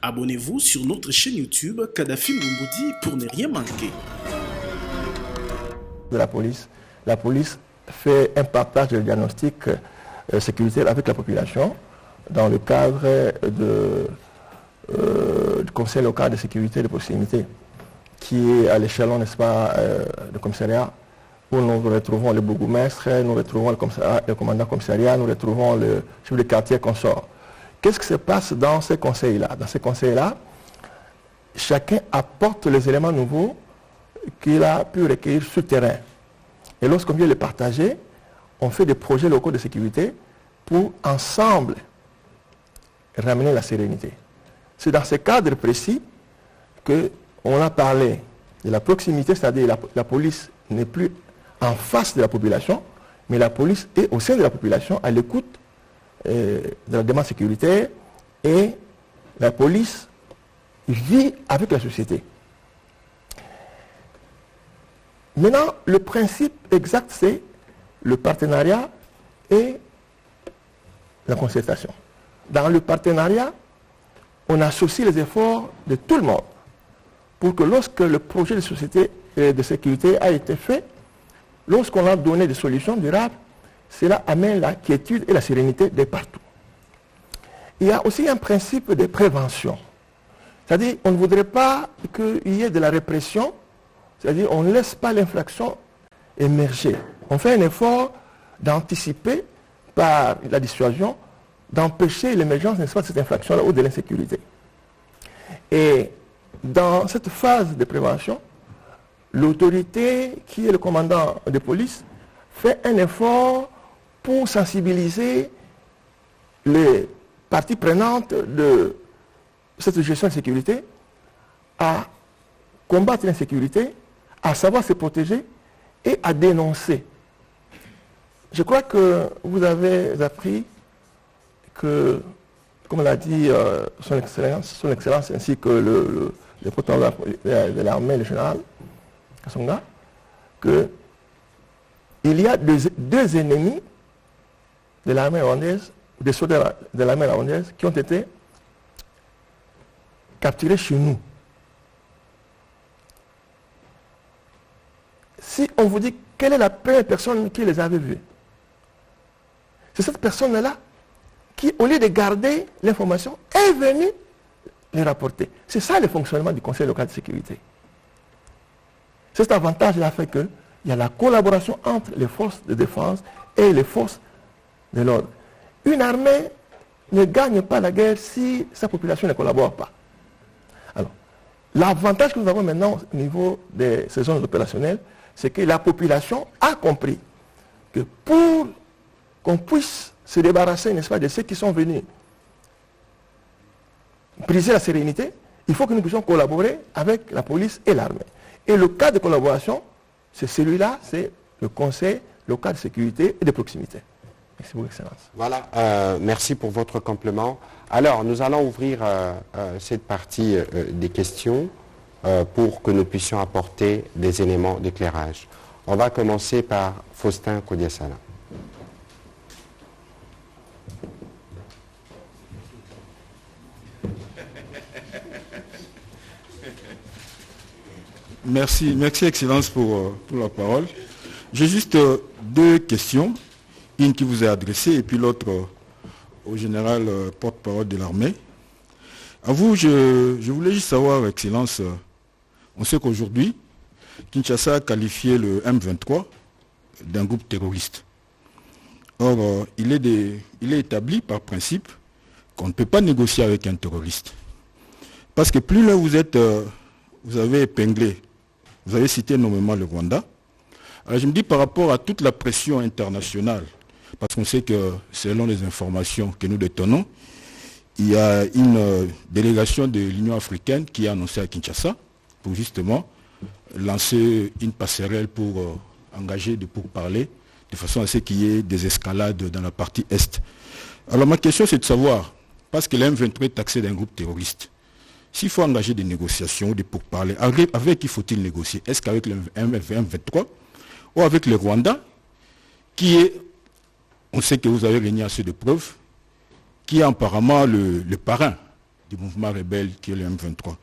Abonnez-vous sur notre chaîne YouTube Kadhafi Moumoudi pour ne rien manquer. De la police fait un partage de diagnostic sécuritaire avec la population dans le cadre du conseil local de sécurité et de proximité qui est à l'échelon, n'est-ce pas, du commissariat où nous retrouvons le bourgmestre, nous retrouvons le commandant commissariat, nous retrouvons le chef de quartier consort. Qu'est-ce qui se passe dans ces conseils-là? Dans ces conseils-là, chacun apporte les éléments nouveaux qu'il a pu recueillir sur le terrain. Et lorsqu'on vient les partager, on fait des projets locaux de sécurité pour ensemble ramener la sérénité. C'est dans ce cadre précis qu'on a parlé de la proximité, c'est-à-dire la police n'est plus en face de la population, mais la police est au sein de la population à l'écoute de la demande sécuritaire et la police vit avec la société. Maintenant, le principe exact, c'est le partenariat et la concertation. Dans le partenariat, on associe les efforts de tout le monde pour que lorsque le projet de société de sécurité a été fait, lorsqu'on a donné des solutions durables, cela amène la quiétude et la sérénité de partout. Il y a aussi un principe de prévention. C'est-à-dire qu'on ne voudrait pas qu'il y ait de la répression, c'est-à-dire on ne laisse pas l'infraction émerger. On fait un effort d'anticiper par la dissuasion, d'empêcher l'émergence, n'est-ce pas, de cette infraction-là ou de l'insécurité. Et dans cette phase de prévention, l'autorité qui est le commandant de police fait un effort pour sensibiliser les parties prenantes de cette gestion de sécurité à combattre l'insécurité, à savoir se protéger et à dénoncer. Je crois que vous avez appris que, comme l'a dit son Excellence ainsi que le porte-parole de l'armée, le général Kasonga, qu'il y a deux ennemis de l'armée rwandaise, des soldats de l'armée rwandaise qui ont été capturés chez nous. Si on vous dit quelle est la première personne qui les avait vus, c'est cette personne-là qui, au lieu de garder l'information, est venue les rapporter. C'est ça le fonctionnement du Conseil local de sécurité. Cet avantage-là fait qu'il y a la collaboration entre les forces de défense et les forces de l'ordre. Une armée ne gagne pas la guerre si sa population ne collabore pas. Alors, l'avantage que nous avons maintenant au niveau des zones opérationnelles, c'est que la population a compris que pour qu'on puisse se débarrasser, n'est-ce pas, de ceux qui sont venus briser la sérénité, il faut que nous puissions collaborer avec la police et l'armée. Et le cas de collaboration, c'est celui-là, c'est le Conseil local de sécurité et de proximité. Merci beaucoup, Excellence. Voilà, merci pour votre complément. Alors, nous allons ouvrir cette partie des questions pour que nous puissions apporter des éléments d'éclairage. On va commencer par Faustin Kodiasala. Merci Excellence pour la parole. J'ai juste deux questions, une qui vous est adressée et puis l'autre au général porte-parole de l'armée. À vous, je voulais juste savoir, Excellence, on sait qu'aujourd'hui, Kinshasa a qualifié le M23 d'un groupe terroriste. Or, il est établi par principe qu'on ne peut pas négocier avec un terroriste. Parce que plus là vous avez épinglé, vous avez cité nommément le Rwanda. Alors je me dis par rapport à toute la pression internationale, parce qu'on sait que selon les informations que nous détenons, il y a une délégation de l'Union africaine qui a annoncé à Kinshasa pour justement lancer une passerelle pour engager des pourparlers de façon à ce qu'il y ait des escalades dans la partie Est. Alors ma question c'est de savoir, parce que l'M23 est taxé d'un groupe terroriste, s'il faut engager des négociations ou des pourparlers, avec qui faut-il négocier? Est-ce qu'avec le M23 ou avec le Rwanda, qui est, on sait que vous avez réuni assez de preuves, qui est apparemment le parrain du mouvement rebelle qui est le M23.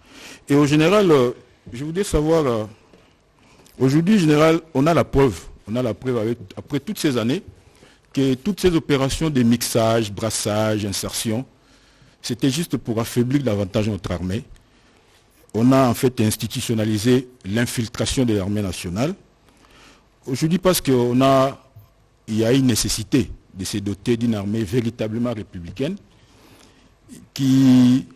Et au général, je voudrais savoir, aujourd'hui, général, on a la preuve après toutes ces années, que toutes ces opérations de mixage, brassage, insertion, c'était juste pour affaiblir davantage notre armée. On a en fait institutionnalisé l'infiltration de l'armée nationale. Aujourd'hui, parce qu'il y a une nécessité de se doter d'une armée véritablement républicaine qui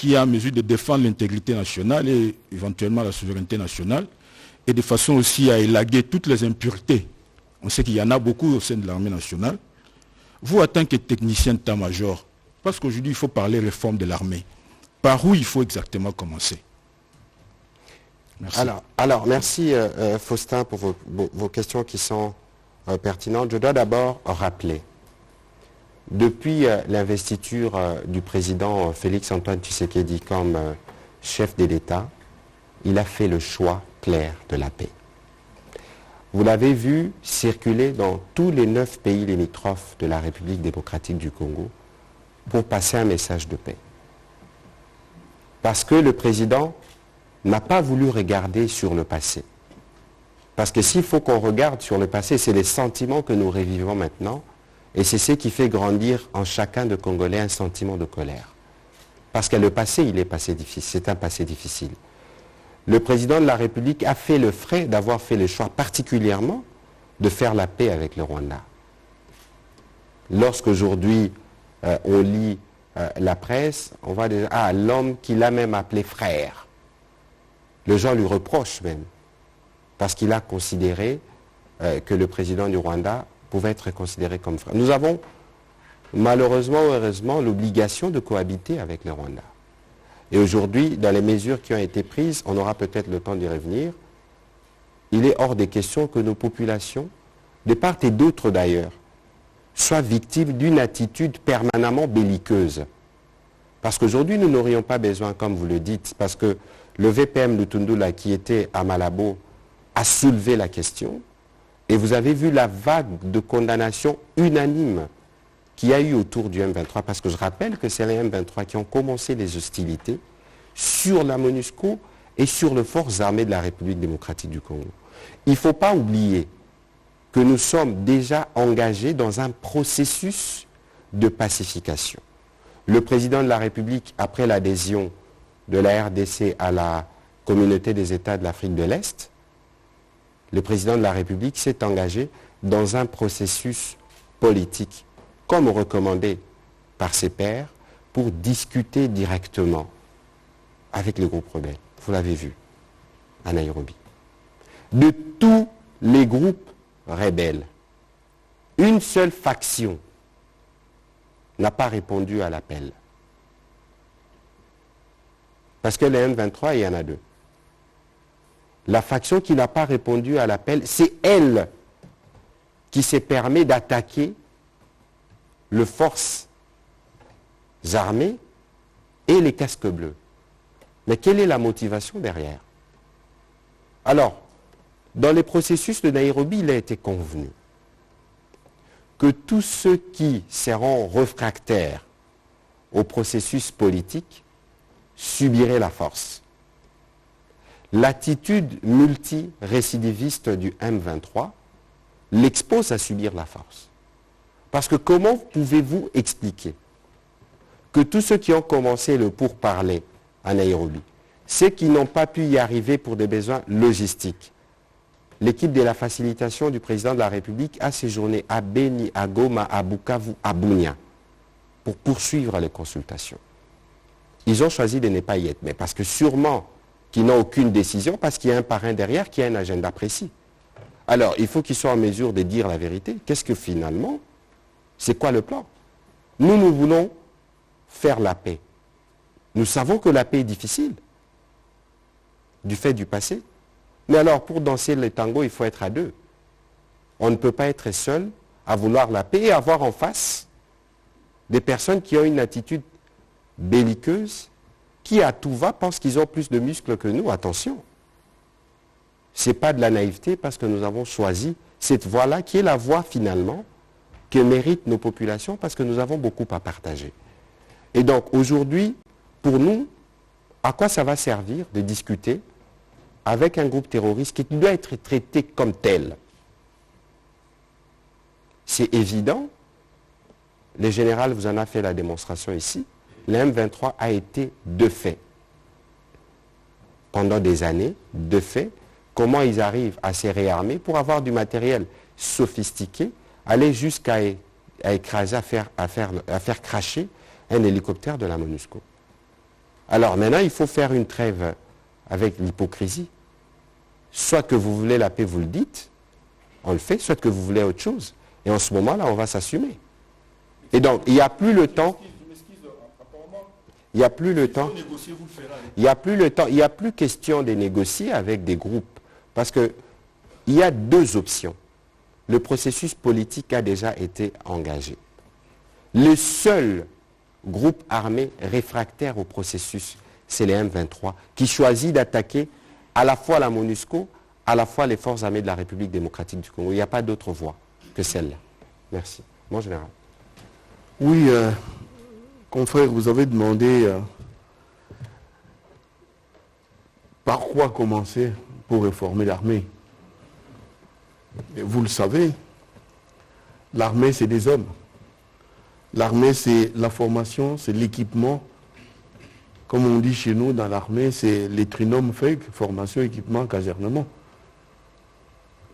est en mesure de défendre l'intégrité nationale et éventuellement la souveraineté nationale, et de façon aussi à élaguer toutes les impuretés. On sait qu'il y en a beaucoup au sein de l'armée nationale. Vous, en tant que technicien d'état-major, parce qu'aujourd'hui, il faut parler réforme de l'armée. Par où il faut exactement commencer? Merci. Alors merci Faustin pour vos questions qui sont pertinentes. Je dois d'abord rappeler, depuis l'investiture du président Félix-Antoine Tshisekedi comme chef de l'État, il a fait le choix clair de la paix. Vous l'avez vu circuler dans tous les 9 pays limitrophes de la République démocratique du Congo pour passer un message de paix. Parce que le président n'a pas voulu regarder sur le passé. Parce que s'il faut qu'on regarde sur le passé, c'est les sentiments que nous revivons maintenant, et c'est ce qui fait grandir en chacun de Congolais un sentiment de colère. Parce que le passé, il est passé difficile, c'est un passé difficile. Le président de la République a fait le frais d'avoir fait le choix particulièrement de faire la paix avec le Rwanda. Lorsqu'aujourd'hui on lit la presse, on voit déjà, l'homme qu'il a même appelé frère. Les gens lui reprochent même, parce qu'il a considéré que le président du Rwanda pouvait être considéré comme frère. Nous avons malheureusement ou heureusement l'obligation de cohabiter avec le Rwanda. Et aujourd'hui, dans les mesures qui ont été prises, on aura peut-être le temps d'y revenir, il est hors des questions que nos populations, de part et d'autre d'ailleurs, soient victimes d'une attitude permanemment belliqueuse. Parce qu'aujourd'hui, nous n'aurions pas besoin, comme vous le dites, parce que le VPM Lutundula qui était à Malabo a soulevé la question, et vous avez vu la vague de condamnation unanime qu'il y a eu autour du M23, parce que je rappelle que c'est les M23 qui ont commencé les hostilités sur la MONUSCO et sur les forces armées de la République démocratique du Congo. Il ne faut pas oublier que nous sommes déjà engagés dans un processus de pacification. Le président de la République, après l'adhésion de la RDC à la communauté des États de l'Afrique de l'Est, le président de la République s'est engagé dans un processus politique, comme recommandé par ses pairs, pour discuter directement avec les groupes rebelles. Vous l'avez vu, à Nairobi. De tous les groupes rebelles, une seule faction n'a pas répondu à l'appel. Parce que les M23, il y en a 2. La faction qui n'a pas répondu à l'appel, c'est elle qui s'est permis d'attaquer les forces armées et les casques bleus. Mais quelle est la motivation derrière? Alors, dans les processus de Nairobi, il a été convenu que tous ceux qui seront réfractaires au processus politique subiraient la force. L'attitude multirécidiviste du M23 l'expose à subir la force. Parce que comment pouvez-vous expliquer que tous ceux qui ont commencé le pourparler à Nairobi, ceux qui n'ont pas pu y arriver pour des besoins logistiques, l'équipe de la facilitation du président de la République a séjourné à Beni, à Goma, à Bukavu, à Bunia, pour poursuivre les consultations. Ils ont choisi de ne pas y être, mais parce que sûrement qu'ils n'ont aucune décision, parce qu'il y a un parrain derrière qui a un agenda précis. Alors, il faut qu'ils soient en mesure de dire la vérité. Qu'est-ce que finalement, c'est quoi le plan? Nous voulons faire la paix. Nous savons que la paix est difficile, du fait du passé. Mais alors, pour danser le tango, il faut être à 2. On ne peut pas être seul à vouloir la paix et avoir en face des personnes qui ont une attitude belliqueuse, qui à tout va pensent qu'ils ont plus de muscles que nous. Attention, ce n'est pas de la naïveté parce que nous avons choisi cette voie-là qui est la voie finalement que méritent nos populations parce que nous avons beaucoup à partager. Et donc aujourd'hui, pour nous, à quoi ça va servir de discuter avec un groupe terroriste qui doit être traité comme tel? C'est évident, le général vous en a fait la démonstration ici, le M23 a été de fait, pendant des années, de fait, comment ils arrivent à se réarmer pour avoir du matériel sophistiqué, aller jusqu'à écraser, à faire cracher un hélicoptère de la MONUSCO. Alors maintenant, il faut faire une trêve avec l'hypocrisie. Soit que vous voulez la paix, vous le dites, on le fait, soit que vous voulez autre chose. Et en ce moment-là, on va s'assumer. Et donc, il n'y a plus le temps. Il n'y a plus le temps. Il n'y a plus le temps. Il n'y a plus question de négocier avec des groupes. Parce qu'il y a deux options. Le processus politique a déjà été engagé. Le seul groupe armé réfractaire au processus, c'est les M23, qui choisit d'attaquer à la fois la MONUSCO, à la fois les forces armées de la République démocratique du Congo. Il n'y a pas d'autre voie que celle-là. Merci. Mon général. Oui, confrère, vous avez demandé par quoi commencer pour réformer l'armée. Vous le savez, l'armée, c'est des hommes. L'armée, c'est la formation, c'est l'équipement. Comme on dit chez nous dans l'armée, c'est les trinômes faits, formation, équipement, casernement.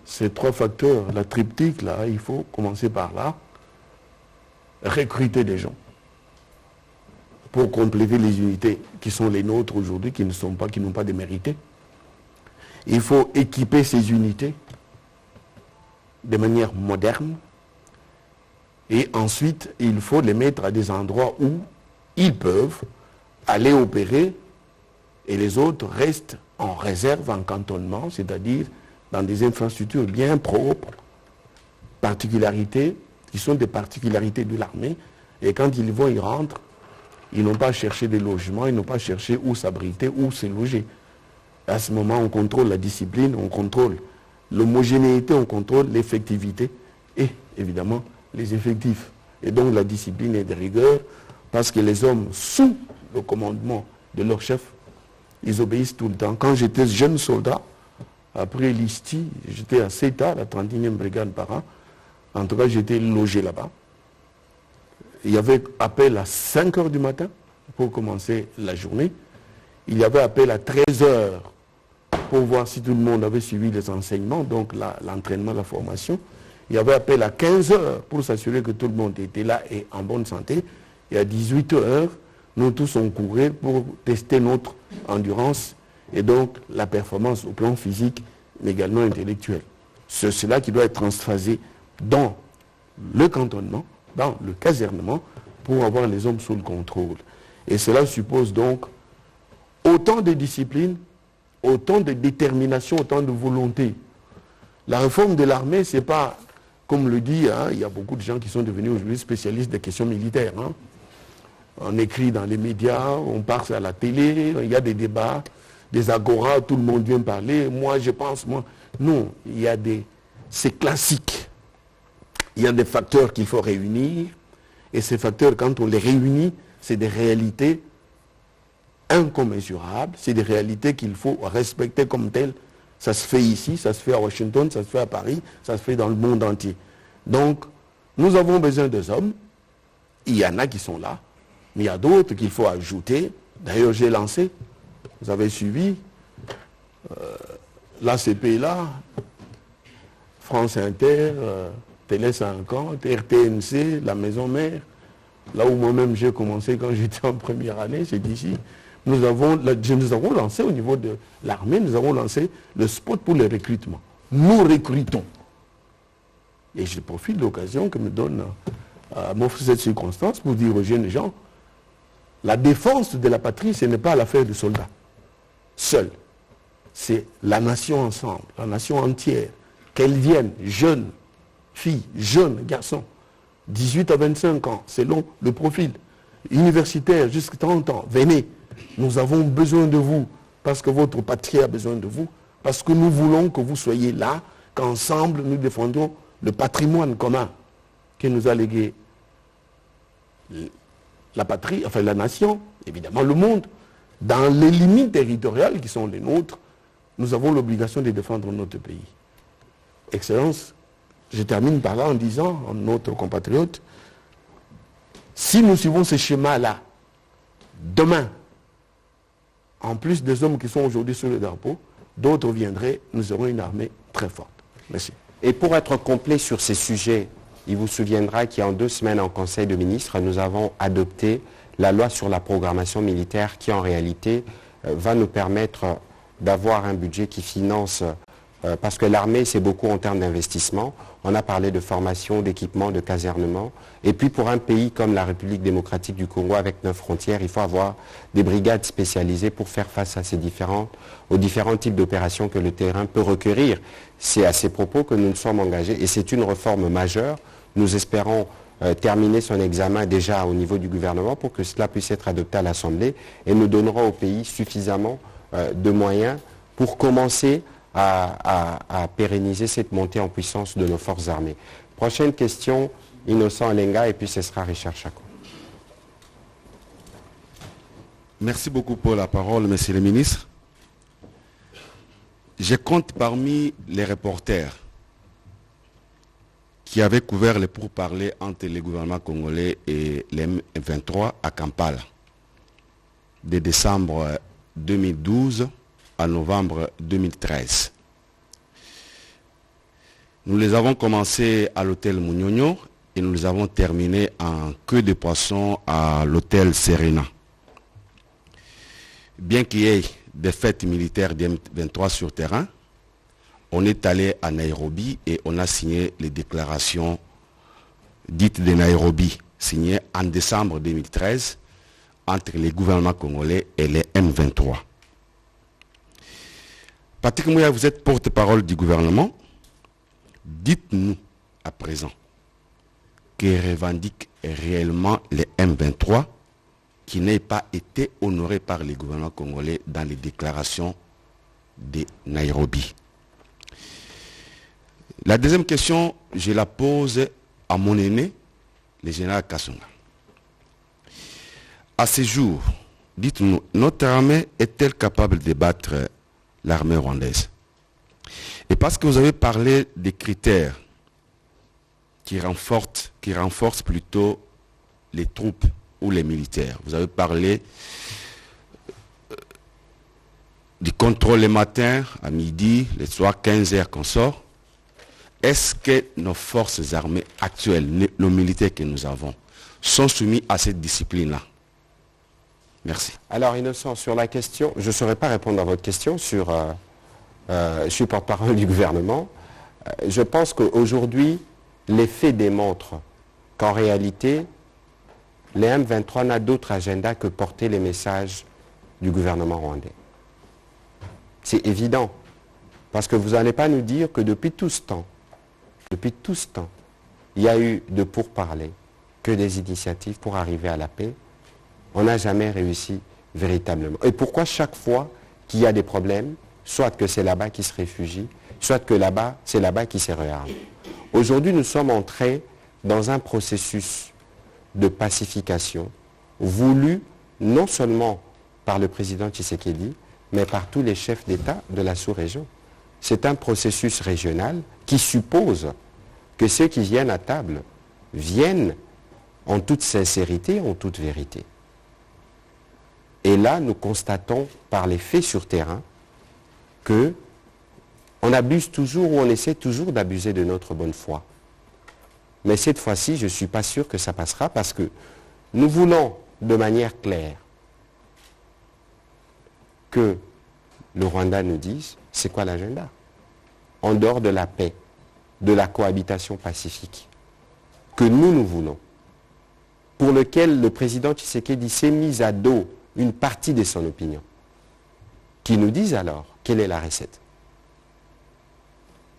Ces trois facteurs, la triptyque, là, il faut commencer par là. Recruter des gens pour compléter les unités qui sont les nôtres aujourd'hui, qui n'ont pas démérité. Il faut équiper ces unités de manière moderne et ensuite il faut les mettre à des endroits où ils peuvent aller opérer et les autres restent en réserve, en cantonnement, c'est-à-dire dans des infrastructures bien propres, particularités qui sont des particularités de l'armée, et quand ils vont y rentrer, ils n'ont pas à chercher des logements, ils n'ont pas à chercher où s'abriter, où se loger. À ce moment, on contrôle la discipline, on contrôle l'homogénéité, on contrôle l'effectivité et évidemment les effectifs. Et donc la discipline est de rigueur parce que les hommes sous le commandement de leur chef, ils obéissent tout le temps. Quand j'étais jeune soldat, après l'ISTI, j'étais à CETA, la 31e brigade par an. En tout cas, j'étais logé là-bas. Il y avait appel à 5 h du matin pour commencer la journée. Il y avait appel à 13 h pour voir si tout le monde avait suivi les enseignements, donc l'entraînement, la formation. Il y avait appel à 15 h pour s'assurer que tout le monde était là et en bonne santé. Et à 18 h, nous tous on courait pour tester notre endurance et donc la performance au plan physique, mais également intellectuel. C'est cela qui doit être transphasé dans le cantonnement, dans le casernement, pour avoir les hommes sous le contrôle. Et cela suppose donc autant de discipline, autant de détermination, autant de volonté. La réforme de l'armée, c'est pas, comme le dit, il y a beaucoup de gens qui sont devenus aujourd'hui spécialistes des questions militaires. On écrit dans les médias, on passe à la télé, il y a des débats, des agoras, tout le monde vient parler. Moi, je pense, moi. Non, c'est classique. Il y a des facteurs qu'il faut réunir. Et ces facteurs, quand on les réunit, c'est des réalités incommensurables. C'est des réalités qu'il faut respecter comme telles. Ça se fait ici, ça se fait à Washington, ça se fait à Paris, ça se fait dans le monde entier. Donc, nous avons besoin des hommes. Il y en a qui sont là. Mais il y a d'autres qu'il faut ajouter. D'ailleurs, j'ai lancé, vous avez suivi, l'ACP là, France Inter, Télé 50, RTNC, la maison mère, là où moi-même j'ai commencé quand j'étais en première année, c'est ici. Nous avons lancé au niveau de l'armée, nous avons lancé le spot pour le recrutement. Nous recrutons. Et je profite de l'occasion que me donne m'offre cette circonstance pour dire aux jeunes gens, la défense de la patrie, ce n'est pas l'affaire du soldat seul. C'est la nation ensemble, la nation entière. Qu'elle vienne, jeunes filles, jeunes garçons, 18 à 25 ans, selon le profil, universitaire jusqu'à 30 ans, venez. Nous avons besoin de vous, parce que votre patrie a besoin de vous, parce que nous voulons que vous soyez là, qu'ensemble nous défendons le patrimoine commun que nous a légué la patrie, enfin la nation, évidemment le monde. Dans les limites territoriales qui sont les nôtres, nous avons l'obligation de défendre notre pays. Excellence, je termine par là en disant à notre compatriote, si nous suivons ce schéma-là, demain, en plus des hommes qui sont aujourd'hui sur le drapeau, d'autres viendraient, nous aurons une armée très forte. Merci. Et pour être complet sur ces sujets, il vous souviendra qu'il y a 2 semaines en Conseil de ministres, nous avons adopté la loi sur la programmation militaire qui en réalité va nous permettre d'avoir un budget qui finance, parce que l'armée c'est beaucoup en termes d'investissement, on a parlé de formation, d'équipement, de casernement, et puis pour un pays comme la République démocratique du Congo avec 9 frontières, il faut avoir des brigades spécialisées pour faire face à aux différents types d'opérations que le terrain peut requérir. C'est à ces propos que nous nous sommes engagés, et c'est une réforme majeure. Nous espérons terminer son examen déjà au niveau du gouvernement pour que cela puisse être adopté à l'Assemblée, et nous donnerons au pays suffisamment de moyens pour commencer à pérenniser cette montée en puissance de nos forces armées. Prochaine question, Innocent Alenga, et puis ce sera Richard Chako. Merci beaucoup pour la parole, monsieur le ministre. Je compte parmi les reporters qui avaient couvert les pourparlers entre le gouvernement congolais et les M23 à Kampala, de décembre 2012 à novembre 2013. Nous les avons commencés à l'hôtel Munyonyo et nous les avons terminés en queue de poisson à l'hôtel Serena. Bien qu'il y ait des fêtes militaires des M23 sur terrain, on est allé à Nairobi et on a signé les déclarations dites de Nairobi, signées en décembre 2013 entre les gouvernements congolais et les M23. Patrick Mouya, vous êtes porte-parole du gouvernement. Dites-nous à présent que revendiquent réellement les M23 qui n'aient pas été honorés par les gouvernements congolais dans les déclarations de Nairobi. La deuxième question, je la pose à mon aîné, le général Kasonga. À ce jour, dites-nous, notre armée est-elle capable de battre l'armée rwandaise? Et parce que vous avez parlé des critères qui renforcent plutôt les troupes ou les militaires. Vous avez parlé du contrôle le matin, à midi, le soir, 15 heures qu'on sort. Est-ce que nos forces armées actuelles, nos militaires que nous avons, sont soumis à cette discipline-là? Merci. Alors, Innocent, sur la question, je ne saurais pas répondre à votre question sur... je suis porte-parole du gouvernement. Je pense qu'aujourd'hui, les faits démontrent qu'en réalité, les M23 n'ont d'autre agenda que porter les messages du gouvernement rwandais. C'est évident. Parce que vous n'allez pas nous dire que depuis tout ce temps, il y a eu de pourparlers, que des initiatives pour arriver à la paix. On n'a jamais réussi véritablement. Et pourquoi chaque fois qu'il y a des problèmes, soit que c'est là-bas qui se réfugie, soit que là-bas, c'est là-bas qui se réarme. Aujourd'hui, nous sommes entrés dans un processus de pacification voulu non seulement par le président Tshisekedi, mais par tous les chefs d'État de la sous-région. C'est un processus régional qui suppose que ceux qui viennent à table viennent en toute sincérité, en toute vérité. Et là, nous constatons par les faits sur terrain que on abuse toujours ou on essaie toujours d'abuser de notre bonne foi. Mais cette fois-ci, je ne suis pas sûr que ça passera parce que nous voulons de manière claire que le Rwanda nous dise c'est quoi l'agenda en dehors de la paix, de la cohabitation pacifique que nous voulons, pour lequel le président Tshisekedi s'est mis à dos une partie de son opinion, qui nous disent alors quelle est la recette.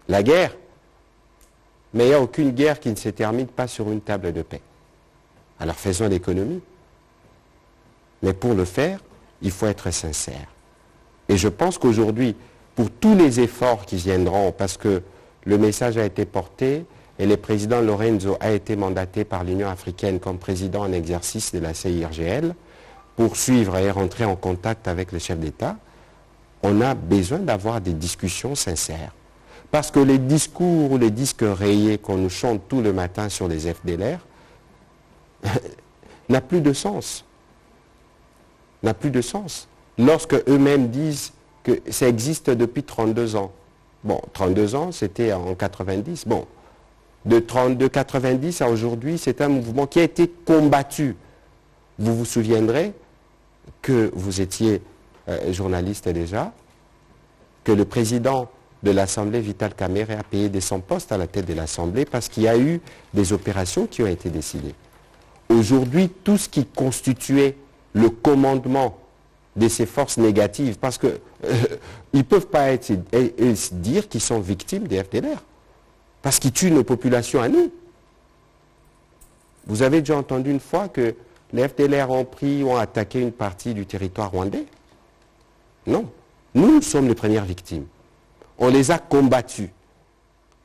La guerre, mais il n'y a aucune guerre qui ne se termine pas sur une table de paix. Alors faisons l'économie. Mais pour le faire, il faut être sincère. Et je pense qu'aujourd'hui, pour tous les efforts qui viendront, parce que le message a été porté, et le président Lorenzo a été mandaté par l'Union africaine comme président en exercice de la CIRGL pour suivre et rentrer en contact avec le chef d'État, on a besoin d'avoir des discussions sincères. Parce que les discours ou les disques rayés qu'on nous chante tout le matin sur les FDLR n'a plus de sens. N'a plus de sens. Lorsque eux-mêmes disent que ça existe depuis 32 ans. Bon, 32 ans, c'était en 90. Bon, de 90 à aujourd'hui, c'est un mouvement qui a été combattu. Vous vous souviendrez que vous étiez journaliste déjà, que le président de l'Assemblée, Vital Kamerhe, a payé de son poste à la tête de l'Assemblée parce qu'il y a eu des opérations qui ont été décidées. Aujourd'hui, tout ce qui constituait le commandement de ces forces négatives, parce qu'ils ne peuvent pas dire qu'ils sont victimes des FDLR, parce qu'ils tuent nos populations à nous. Vous avez déjà entendu une fois que les FDLR ont attaqué une partie du territoire rwandais? Non. Nous sommes les premières victimes. On les a combattus.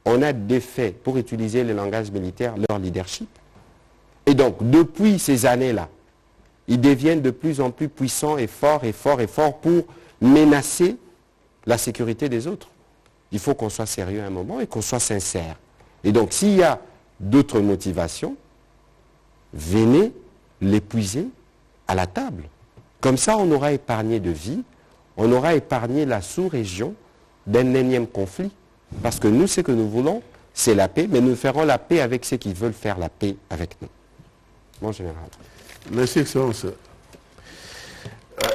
On a défait, pour utiliser le langage militaire, leur leadership. Et donc, depuis ces années-là, ils deviennent de plus en plus puissants et forts pour menacer la sécurité des autres. Il faut qu'on soit sérieux à un moment et qu'on soit sincère. Et donc, s'il y a d'autres motivations, venez l'épuiser à la table. Comme ça, on aura épargné de vie, on aura épargné la sous-région d'un énième conflit. Parce que nous, ce que nous voulons, c'est la paix, mais nous ferons la paix avec ceux qui veulent faire la paix avec nous. Mon général. Merci, Excellence.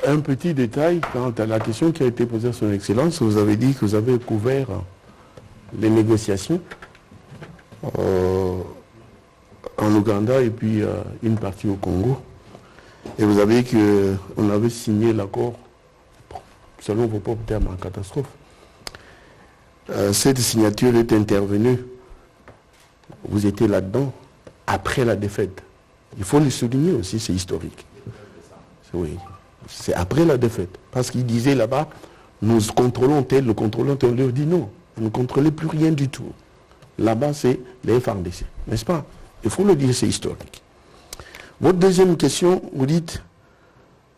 Un petit détail quant à la question qui a été posée à son Excellence. Vous avez dit que vous avez couvert les négociations en Ouganda et puis une partie au Congo. Et vous avez dit qu'on avait signé l'accord, selon vos propres termes, en catastrophe. Cette signature est intervenue, vous étiez là-dedans, après la défaite. Il faut le souligner aussi, c'est historique. Oui, c'est après la défaite. Parce qu'il disait là-bas, nous contrôlons tel, nous contrôlons tel. On leur dit non, vous ne contrôlez plus rien du tout. Là-bas, c'est les FARDC, n'est-ce pas? Il faut le dire, c'est historique. Votre deuxième question, vous dites,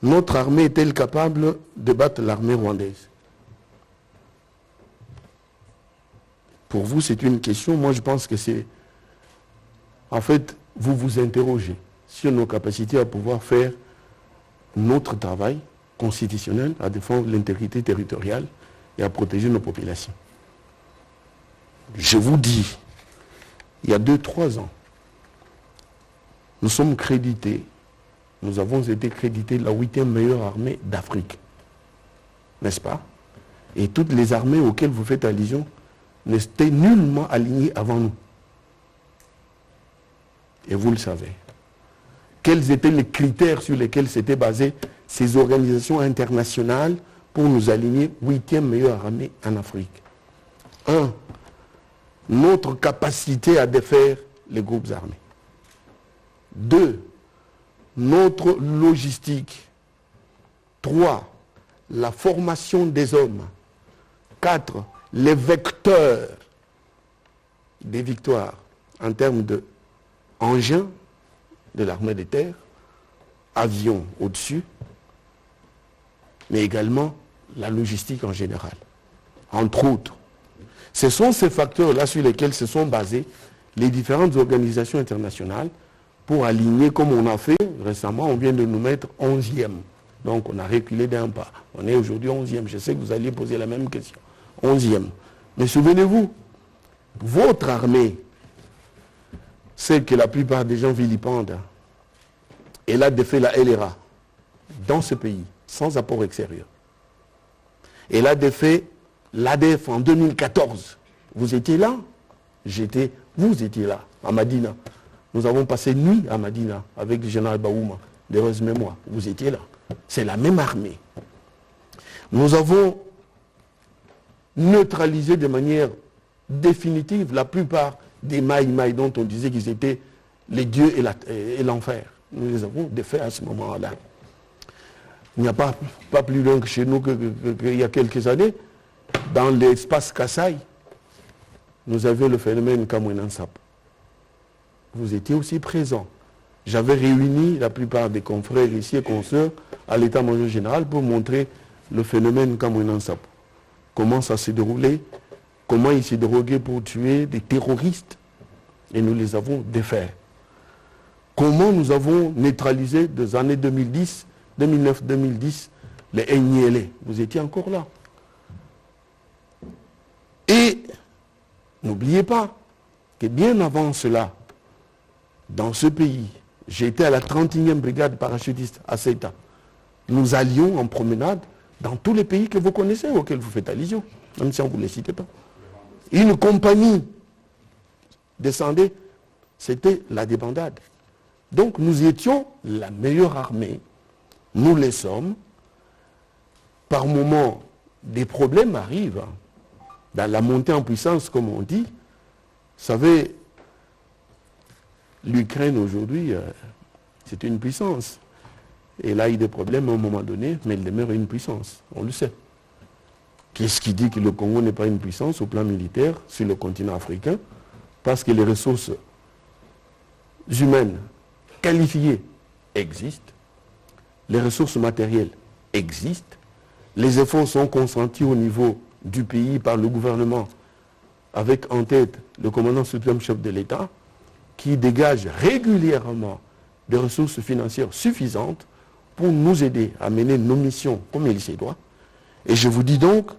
notre armée est-elle capable de battre l'armée rwandaise? Pour vous, c'est une question. Moi, je pense que c'est... En fait, vous vous interrogez sur nos capacités à pouvoir faire notre travail constitutionnel, à défendre l'intégrité territoriale et à protéger nos populations. Je vous dis, il y a 2-3 ans, nous sommes crédités, nous avons été crédités la 8e meilleure armée d'Afrique. N'est-ce pas? Et toutes les armées auxquelles vous faites allusion n'étaient nullement alignées avant nous. Et vous le savez. Quels étaient les critères sur lesquels s'étaient basées ces organisations internationales pour nous aligner 8e meilleure armée en Afrique? 1. Notre capacité à défaire les groupes armés. 2. Notre logistique. 3. La formation des hommes. 4. Les vecteurs des victoires en termes de engins de l'armée de terre, avions au-dessus, mais également la logistique en général, entre autres. Ce sont ces facteurs-là sur lesquels se sont basées les différentes organisations internationales pour aligner, comme on a fait récemment, on vient de nous mettre 11e. Donc on a reculé d'un pas. On est aujourd'hui 11e. Je sais que vous alliez poser la même question. 11e. Mais souvenez-vous, votre armée, celle que la plupart des gens vilipendent, elle a défait la LRA dans ce pays, sans apport extérieur. Elle a défait l'ADF en 2014. Vous étiez là? Vous étiez là, à Madina. Nous avons passé nuit à Madina avec le général Baouma, d'heureuse mémoire. Vous étiez là. C'est la même armée. Nous avons neutralisé de manière définitive la plupart des Maï dont on disait qu'ils étaient les dieux et l'enfer. Nous les avons défaits à ce moment-là. Il n'y a pas plus loin que chez nous qu'il y a quelques années, dans l'espace Kassai, nous avions le phénomène Kamwenansap. vous étiez aussi présents. J'avais réuni la plupart des confrères ici et consoeurs à l'état-major général pour montrer le phénomène Kamouinansap. Comment ça s'est déroulé, comment il s'est drogué pour tuer des terroristes, et nous les avons défaits. Comment nous avons neutralisé des années 2010, 2009-2010, les NILE. Vous étiez encore là. Et n'oubliez pas que bien avant cela, dans ce pays, j'étais à la 31e brigade parachutiste à Ceuta. Nous allions en promenade dans tous les pays que vous connaissez, auxquels vous faites allusion, même si on ne vous les citait pas. Une compagnie descendait, c'était la débandade. Donc nous étions la meilleure armée. Nous les sommes. Par moments, des problèmes arrivent. Dans la montée en puissance, comme on dit. Vous savez, l'Ukraine aujourd'hui, c'est une puissance. Elle a eu des problèmes à un moment donné, mais elle demeure une puissance. On le sait. Qu'est-ce qui dit que le Congo n'est pas une puissance au plan militaire sur le continent africain? Parce que les ressources humaines qualifiées existent, les ressources matérielles existent, les efforts sont consentis au niveau du pays par le gouvernement, avec en tête le commandant suprême chef de l'État, qui dégage régulièrement des ressources financières suffisantes pour nous aider à mener nos missions comme il se doit. Et je vous dis donc,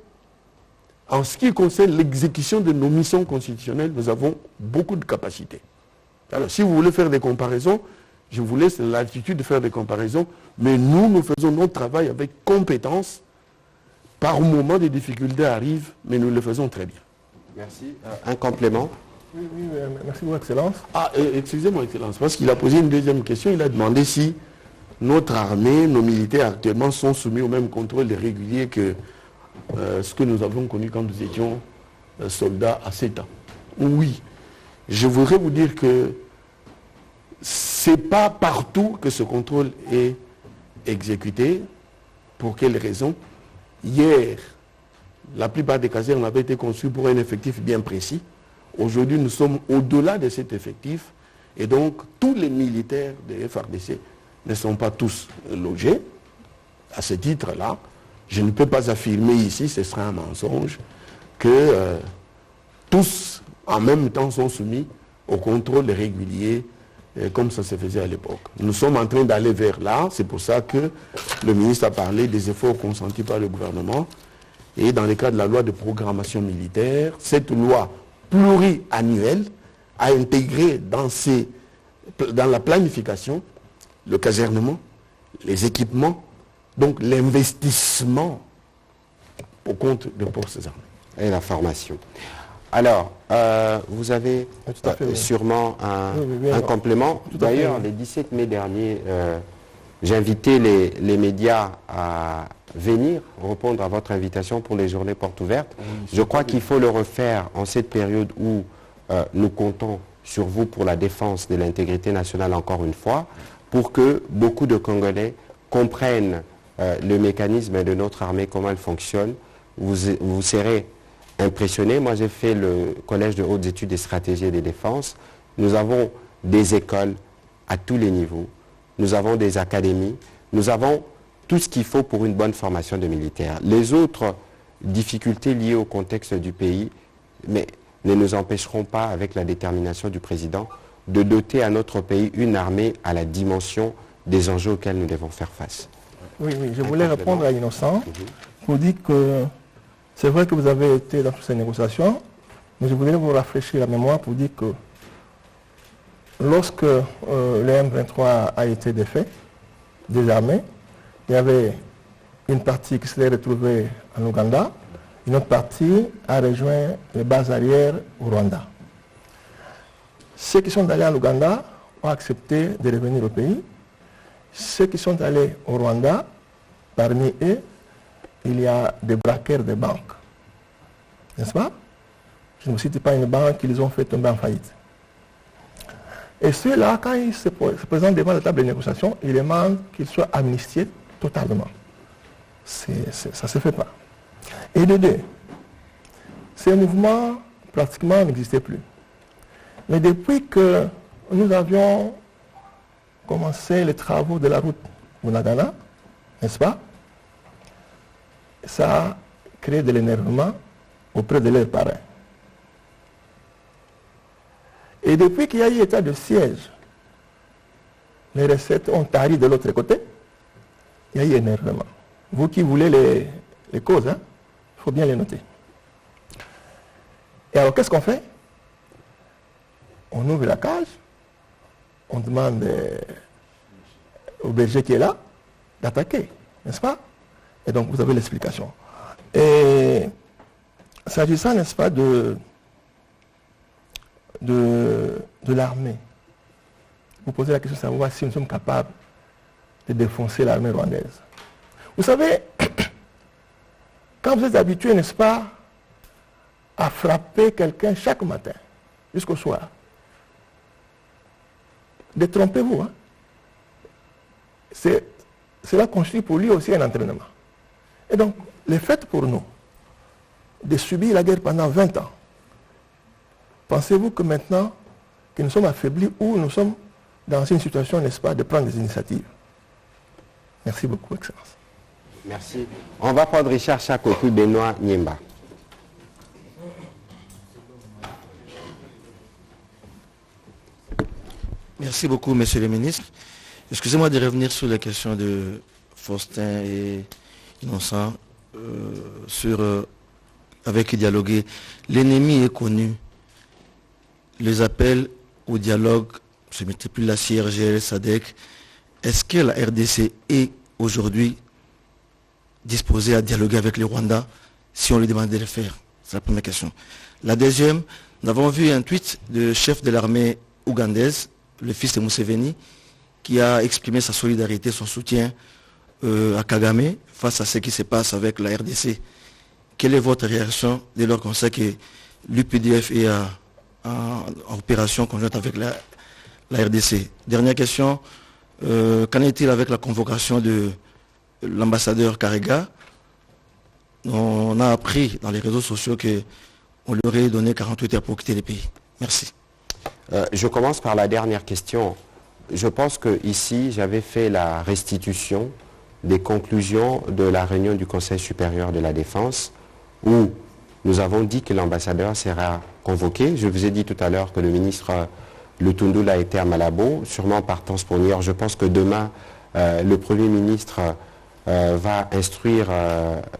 en ce qui concerne l'exécution de nos missions constitutionnelles, nous avons beaucoup de capacités. Alors, si vous voulez faire des comparaisons, je vous laisse l'attitude de faire des comparaisons, mais nous faisons notre travail avec compétence. Par moment, des difficultés arrivent, mais nous le faisons très bien. Merci. Un complément? Oui, merci, Votre Excellence. Excusez-moi, Excellence, parce qu'il a posé une deuxième question. Il a demandé si notre armée, nos militaires actuellement sont soumis au même contrôle régulier que ce que nous avons connu quand nous étions soldats à 7 ans. Oui. Je voudrais vous dire que ce n'est pas partout que ce contrôle est exécuté. Pour quelles raisons? Hier, la plupart des casernes avaient été conçues pour un effectif bien précis. Aujourd'hui, nous sommes au-delà de cet effectif. Et donc, tous les militaires de FARDC ne sont pas tous logés. À ce titre-là, je ne peux pas affirmer ici, ce sera un mensonge, que tous, en même temps, sont soumis au contrôle régulier, comme ça se faisait à l'époque. Nous sommes en train d'aller vers là. C'est pour ça que le ministre a parlé des efforts consentis par le gouvernement. Et dans le cadre de la loi de programmation militaire, cette loi pluriannuelle a intégré dans la planification le casernement, les équipements, donc l'investissement au compte des forces armées. Et la formation. Alors, vous avez sûrement un complément. D'ailleurs, le 17 mai dernier, j'ai invité les médias à venir répondre à votre invitation pour les journées portes ouvertes. Je crois qu'il faut le refaire en cette période où nous comptons sur vous pour la défense de l'intégrité nationale encore une fois, pour que beaucoup de Congolais comprennent le mécanisme de notre armée, comment elle fonctionne. Vous serez impressionné. Moi, j'ai fait le Collège de hautes études des stratégies et des défenses. Nous avons des écoles à tous les niveaux. Nous avons des académies. Nous avons tout ce qu'il faut pour une bonne formation de militaires. Les autres difficultés liées au contexte du pays, mais ne nous empêcheront pas, avec la détermination du président, de doter à notre pays une armée à la dimension des enjeux auxquels nous devons faire face. Oui, je voulais répondre à Innocent pour dire que c'est vrai que vous avez été dans toutes ces négociations, mais je voudrais vous rafraîchir la mémoire pour dire que lorsque le M23 a été défait, désarmé, il y avait une partie qui s'est retrouvée en Ouganda, une autre partie a rejoint les bases arrières au Rwanda. Ceux qui sont allés en Ouganda ont accepté de revenir au pays. Ceux qui sont allés au Rwanda, parmi eux, il y a des braqueurs de banques. N'est-ce pas? Je ne cite pas une banque qu'ils ont fait tomber en faillite. Et ceux-là, quand ils se présentent devant la table de négociation, ils demandent qu'ils soient amnistiés totalement. Ça ne se fait pas. Et de deux, ces mouvements pratiquement n'existaient plus. Mais depuis que nous avions commencé les travaux de la route Bunagana, n'est-ce pas? Ça a créé de l'énervement auprès de leurs parrains. Et depuis qu'il y a eu état de siège, les recettes ont tari de l'autre côté, il y a eu énervement. Vous qui voulez les causes, il faut bien les noter. Et alors qu'est-ce qu'on fait? On ouvre la cage, on demande au berger qui est là d'attaquer, n'est-ce pas? Et donc vous avez l'explication. Et s'agissant, n'est-ce pas, de l'armée, vous posez la question de savoir si nous sommes capables de défoncer l'armée rwandaise. Vous savez, quand vous êtes habitué, n'est-ce pas, à frapper quelqu'un chaque matin, jusqu'au soir, détrompez-vous. Cela constitue pour lui aussi un entraînement. Et donc, le fait pour nous de subir la guerre pendant 20 ans, pensez-vous que maintenant, que nous sommes affaiblis ou nous sommes dans une situation, n'est-ce pas, de prendre des initiatives? Merci beaucoup, Excellence. Merci. On va prendre Richard Chako, puis Benoît Niemba. Merci beaucoup, Monsieur le ministre. Excusez-moi de revenir sur la question de Faustin et Innocent avec dialoguer. L'ennemi est connu. Les appels au dialogue se multiplient, la CIRGL, SADC. Est-ce que la RDC est aujourd'hui disposée à dialoguer avec le Rwanda si on lui demandait de le faire? C'est la première question. La deuxième, nous avons vu un tweet du chef de l'armée ougandaise, le fils de Museveni, qui a exprimé sa solidarité, son soutien à Kagame face à ce qui se passe avec la RDC. Quelle est votre réaction dès lors qu'on sait que l'UPDF est en opération conjointe avec la RDC? Dernière question, qu'en est-il avec la convocation de l'ambassadeur Karega? On a appris dans les réseaux sociaux qu'on lui aurait donné 48 heures pour quitter le pays. Merci. Je commence par la dernière question. Je pense qu'ici, j'avais fait la restitution des conclusions de la réunion du Conseil supérieur de la défense où nous avons dit que l'ambassadeur sera convoqué. Je vous ai dit tout à l'heure que le ministre Lutundula était à Malabo, sûrement partance pour New York. Je pense que demain, le Premier ministre va instruire,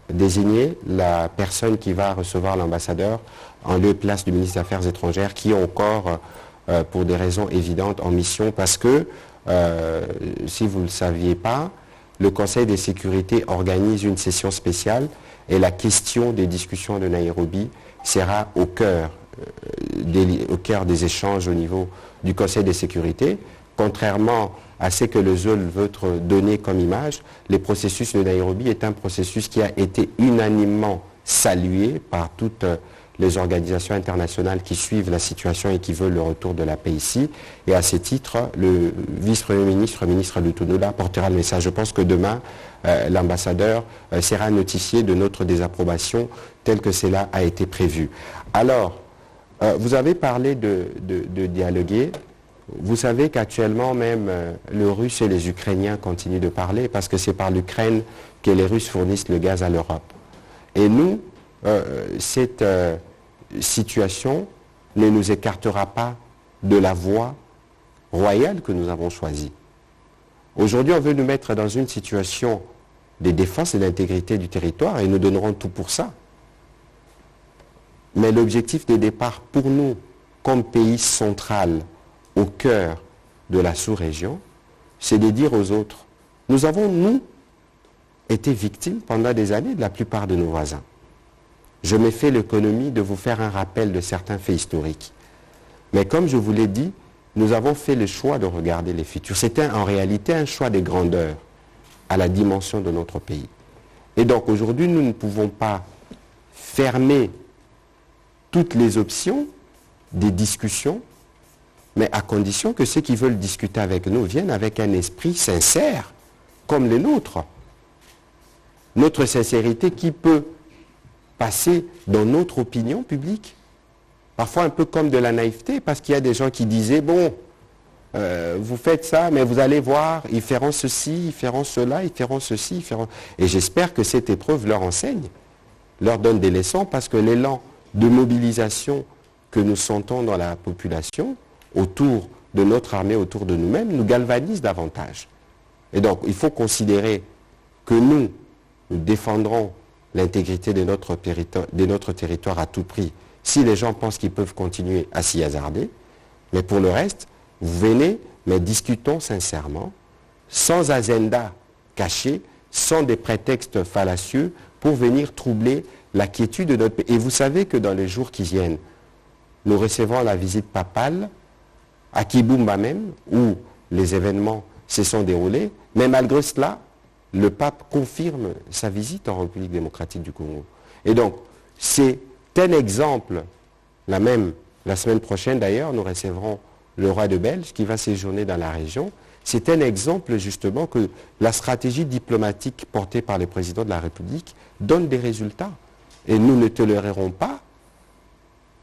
désigner la personne qui va recevoir l'ambassadeur en lieu et place du ministre des Affaires étrangères qui est encore, pour des raisons évidentes, en mission parce que, si vous ne le saviez pas, le Conseil de sécurité organise une session spéciale et la question des discussions de Nairobi sera au cœur des échanges au niveau du Conseil de sécurité. Contrairement à ce que le ZOL veut donner comme image, le processus de Nairobi est un processus qui a été unanimement salué par toutes les organisations internationales qui suivent la situation et qui veulent le retour de la paix ici. Et à ce titre, le vice-premier ministre, ministre Lutundula, portera le message. Je pense que demain, l'ambassadeur sera notifié de notre désapprobation tel que cela a été prévu. Alors, vous avez parlé de dialoguer. Vous savez qu'actuellement même, les Russes et les Ukrainiens continuent de parler parce que c'est par l'Ukraine que les Russes fournissent le gaz à l'Europe. Et nous, cette situation ne nous écartera pas de la voie royale que nous avons choisie. Aujourd'hui, on veut nous mettre dans une situation de défense et d'intégrité du territoire et nous donnerons tout pour ça. Mais l'objectif de départ pour nous, comme pays central au cœur de la sous-région, c'est de dire aux autres, nous avons, nous, été victimes pendant des années de la plupart de nos voisins. Je me fais l'économie de vous faire un rappel de certains faits historiques. Mais comme je vous l'ai dit, nous avons fait le choix de regarder les futurs. C'était en réalité un choix de grandeur à la dimension de notre pays. Et donc aujourd'hui, nous ne pouvons pas fermer toutes les options des discussions, mais à condition que ceux qui veulent discuter avec nous viennent avec un esprit sincère, comme le nôtre. Notre sincérité qui peut passer dans notre opinion publique. Parfois un peu comme de la naïveté, parce qu'il y a des gens qui disaient, bon, vous faites ça, mais vous allez voir, ils feront ceci, ils feront cela, ils feront ceci, ils feront... Et j'espère que cette épreuve leur enseigne, leur donne des leçons, parce que l'élan de mobilisation que nous sentons dans la population, autour de notre armée, autour de nous-mêmes, nous galvanise davantage. Et donc, il faut considérer que nous défendrons l'intégrité de notre territoire à tout prix, si les gens pensent qu'ils peuvent continuer à s'y hasarder. Mais pour le reste, vous venez, mais discutons sincèrement, sans agenda caché, sans des prétextes fallacieux, pour venir troubler la quiétude de notre pays. Et vous savez que dans les jours qui viennent, nous recevons la visite papale à Kibumba même, où les événements se sont déroulés, mais malgré cela, le pape confirme sa visite en République démocratique du Congo. Et donc, c'est un exemple, la semaine prochaine d'ailleurs, nous recevrons le roi de Belge qui va séjourner dans la région. C'est un exemple justement que la stratégie diplomatique portée par le président de la République donne des résultats. Et nous ne tolérerons pas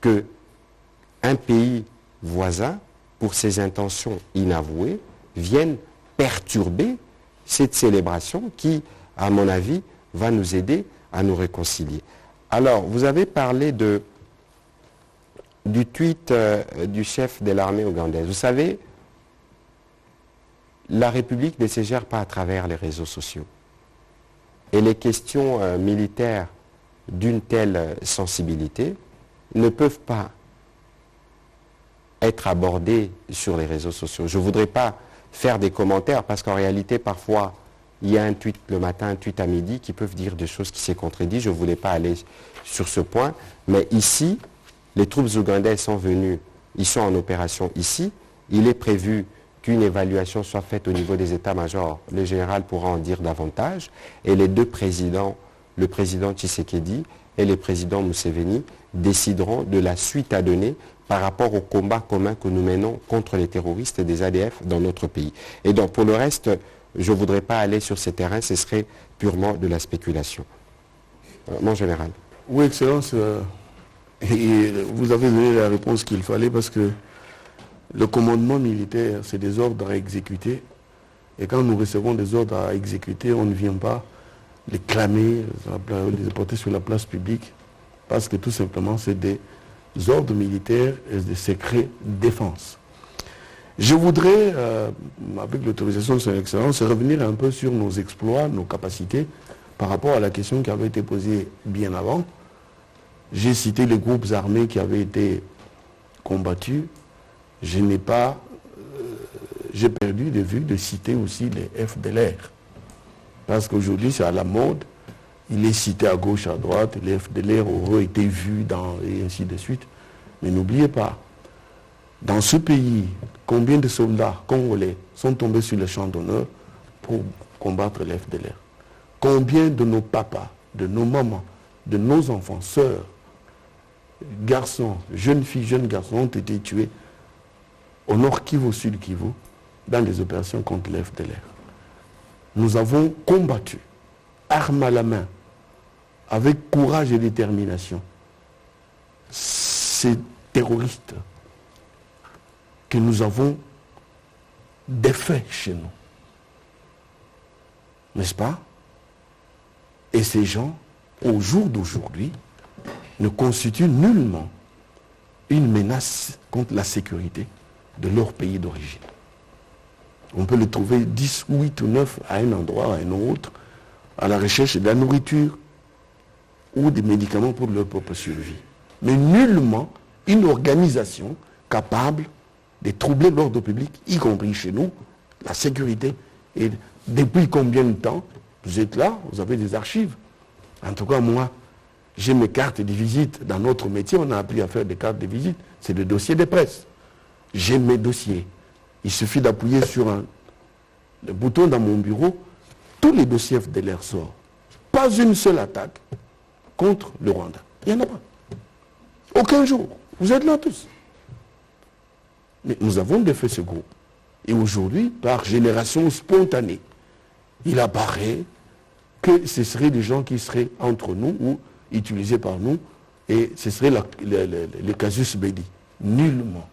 qu'un pays voisin, pour ses intentions inavouées, vienne perturber cette célébration qui, à mon avis, va nous aider à nous réconcilier. Alors, vous avez parlé du tweet du chef de l'armée ougandaise. Vous savez, la République ne se gère pas à travers les réseaux sociaux. Et les questions militaires d'une telle sensibilité ne peuvent pas être abordées sur les réseaux sociaux. Je ne voudrais pas faire des commentaires parce qu'en réalité, parfois, il y a un tweet le matin, un tweet à midi qui peuvent dire des choses qui se contredisent. Je ne voulais pas aller sur ce point. Mais ici, les troupes ougandaises sont venues, ils sont en opération ici. Il est prévu qu'une évaluation soit faite au niveau des états-majors. Le général pourra en dire davantage. Et les deux présidents, le président Tshisekedi et le président Museveni, décideront de la suite à donner par rapport au combat commun que nous menons contre les terroristes des ADF dans notre pays. Et donc, pour le reste, je ne voudrais pas aller sur ces terrains, ce serait purement de la spéculation. Mon général. Oui, Excellence, et vous avez donné la réponse qu'il fallait parce que le commandement militaire, c'est des ordres à exécuter. Et quand nous recevons des ordres à exécuter, on ne vient pas les clamer, les porter sur la place publique, parce que tout simplement, c'est des ordres militaires et des secrets défense. Je voudrais, avec l'autorisation de son Excellence, revenir un peu sur nos exploits, nos capacités, par rapport à la question qui avait été posée bien avant. J'ai cité les groupes armés qui avaient été combattus. J'ai perdu de vue de citer aussi les FDLR. Parce qu'aujourd'hui, c'est à la mode. Il est cité à gauche, à droite. Les FDLR auraient été vus et ainsi de suite. Mais n'oubliez pas, dans ce pays, combien de soldats congolais sont tombés sur le champ d'honneur pour combattre les FDLR? Combien de nos papas, de nos mamans, de nos enfants, sœurs, garçons, jeunes filles, jeunes garçons ont été tués au nord Kivu, au sud Kivu, dans les opérations contre les FDLR. Nous avons combattu, armes à la main, avec courage et détermination, ces terroristes que nous avons défaits chez nous. N'est-ce pas? Et ces gens, au jour d'aujourd'hui, ne constituent nullement une menace contre la sécurité de leur pays d'origine. On peut les trouver 10, 8 ou 9 à un endroit, à un autre, à la recherche de la nourriture ou des médicaments pour leur propre survie. Mais nullement une organisation capable de troubler l'ordre public, y compris chez nous, la sécurité. Et depuis combien de temps vous êtes là, vous avez des archives. En tout cas, moi, j'ai mes cartes de visite. Dans notre métier, on a appris à faire des cartes de visite. C'est le dossier de presse. J'ai mes dossiers. Il suffit d'appuyer sur le bouton dans mon bureau, tous les dossiers FDLR sortent. Pas une seule attaque contre le Rwanda. Il n'y en a pas. Aucun jour. Vous êtes là tous. Mais nous avons défait ce groupe. Et aujourd'hui, par génération spontanée, il apparaît que ce seraient des gens qui seraient entre nous ou utilisés par nous, et ce serait le casus belli. Nullement.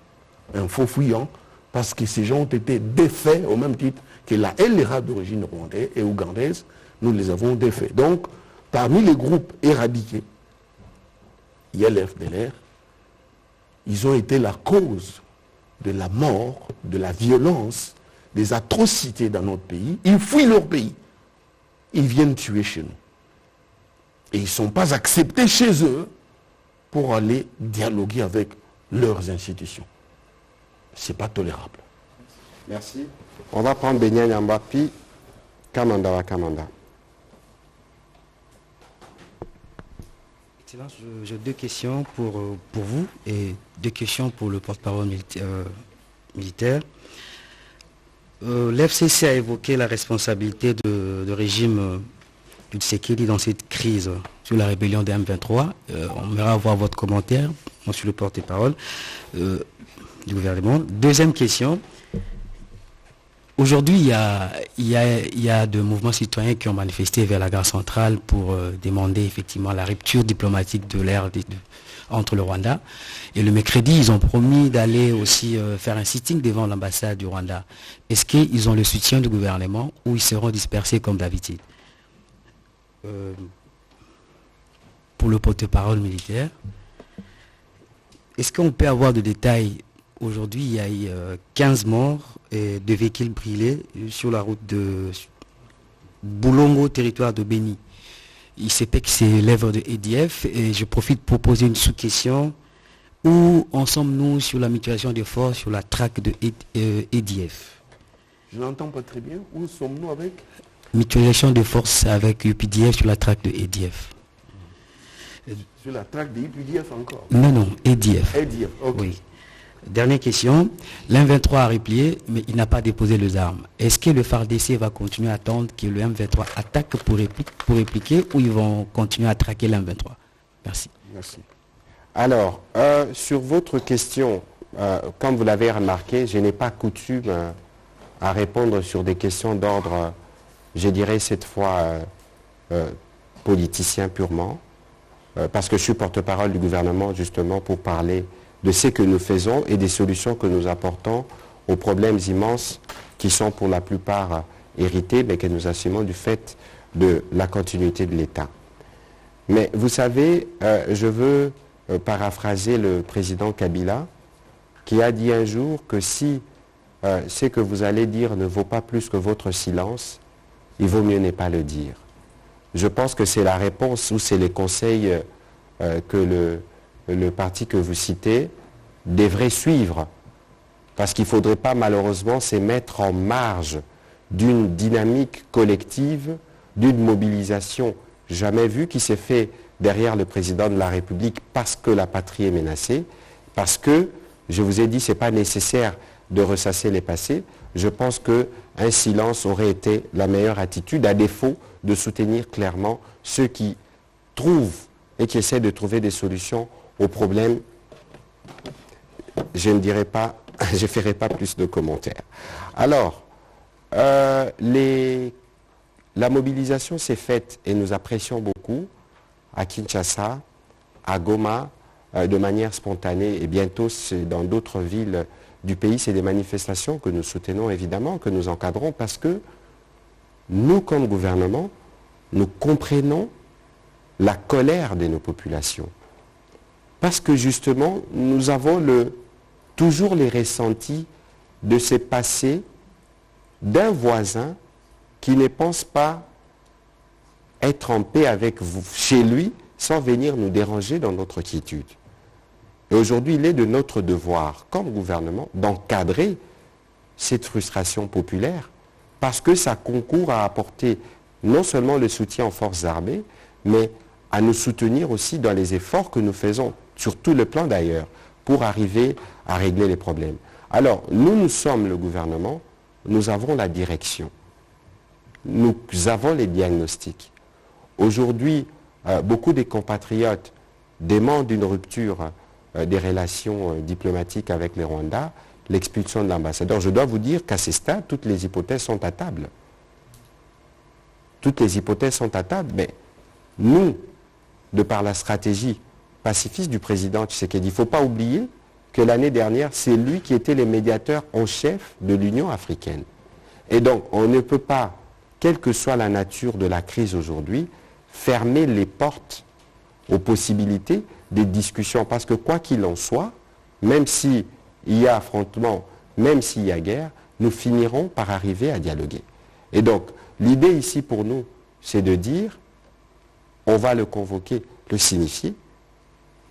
Un faux fuyant parce que ces gens ont été défaits au même titre que la LRA d'origine rwandaise et ougandaise, nous les avons défaits. Donc, parmi les groupes éradiqués, ILF, DLR, ils ont été la cause de la mort, de la violence, des atrocités dans notre pays. Ils fuient leur pays. Ils viennent tuer chez nous. Et ils ne sont pas acceptés chez eux pour aller dialoguer avec leurs institutions. Ce n'est pas tolérable. Merci. On va prendre Benyani Ambapi, Kamanda wa Kamanda. Excellence, j'ai deux questions pour vous et deux questions pour le porte-parole militaire. L'FCC a évoqué la responsabilité de régime du Tshisekedi dans cette crise sur la rébellion des M23. On aimerait avoir votre commentaire, monsieur le porte-parole du gouvernement. Deuxième question. Aujourd'hui, il y a de mouvements citoyens qui ont manifesté vers la gare centrale pour demander effectivement la rupture diplomatique de l'ère entre le Rwanda. Et le mercredi, ils ont promis d'aller aussi faire un sitting devant l'ambassade du Rwanda. Est-ce qu'ils ont le soutien du gouvernement ou ils seront dispersés comme d'habitude? Pour le porte-parole militaire, est-ce qu'on peut avoir des détails? Aujourd'hui, il y a eu 15 morts et 2 véhicules brûlés sur la route de Boulongo, territoire de Béni. Il se peut que c'est l'œuvre de EDF et je profite pour poser une sous-question. Où en sommes-nous sur la mutualisation des forces sur la traque de EDF? Je n'entends pas très bien. Où sommes-nous avec? Mutualisation des forces avec UPDF sur la traque de EDF. Sur la traque de UPDF encore? Non, EDF. EDF, ok. Oui. Dernière question. L'M23 a replié, mais il n'a pas déposé les armes. Est-ce que le FARDC va continuer à attendre que le M23 attaque pour répliquer ou ils vont continuer à traquer l'M23? Merci. Merci. Alors, sur votre question, comme vous l'avez remarqué, je n'ai pas coutume à répondre sur des questions d'ordre, je dirais cette fois, politicien purement, parce que je suis porte-parole du gouvernement justement pour parler de ce que nous faisons et des solutions que nous apportons aux problèmes immenses qui sont pour la plupart hérités, mais que nous assumons du fait de la continuité de l'État. Mais vous savez, je veux paraphraser le président Kabila, qui a dit un jour que si ce que vous allez dire ne vaut pas plus que votre silence, il vaut mieux ne pas le dire. Je pense que c'est la réponse ou c'est les conseils que le parti que vous citez devrait suivre, parce qu'il ne faudrait pas malheureusement se mettre en marge d'une dynamique collective, d'une mobilisation jamais vue qui s'est fait derrière le président de la République parce que la patrie est menacée, parce que, je vous ai dit, ce n'est pas nécessaire de ressasser les passés. Je pense qu'un silence aurait été la meilleure attitude, à défaut de soutenir clairement ceux qui trouvent et qui essaient de trouver des solutions aux problèmes. Je ne dirai pas, je ne ferai pas plus de commentaires. Alors, la mobilisation s'est faite et nous apprécions beaucoup à Kinshasa, à Goma, de manière spontanée et bientôt dans d'autres villes du pays. C'est des manifestations que nous soutenons évidemment, que nous encadrons parce que nous, comme gouvernement, nous comprenons la colère de nos populations. Parce que justement, nous avons toujours les ressentis de ces passés d'un voisin qui ne pense pas être en paix avec vous, chez lui, sans venir nous déranger dans notre quiétude. Et aujourd'hui, il est de notre devoir, comme gouvernement, d'encadrer cette frustration populaire, parce que ça concourt à apporter non seulement le soutien aux forces armées, mais à nous soutenir aussi dans les efforts que nous faisons, sur tout le plan d'ailleurs, pour arriver à régler les problèmes. Alors, nous sommes le gouvernement, nous avons la direction, nous avons les diagnostics. Aujourd'hui, beaucoup des compatriotes demandent une rupture des relations diplomatiques avec les Rwandais, l'expulsion de l'ambassadeur. Je dois vous dire qu'à ce stade, toutes les hypothèses sont à table. Toutes les hypothèses sont à table, mais nous, de par la stratégie pacifiste du président Tshisekedi, il ne faut pas oublier que l'année dernière, c'est lui qui était le médiateur en chef de l'Union africaine. Et donc, on ne peut pas, quelle que soit la nature de la crise aujourd'hui, fermer les portes aux possibilités des discussions. Parce que quoi qu'il en soit, même s'il y a affrontement, même s'il y a guerre, nous finirons par arriver à dialoguer. Et donc, l'idée ici pour nous, c'est de dire, on va le convoquer, le signifier.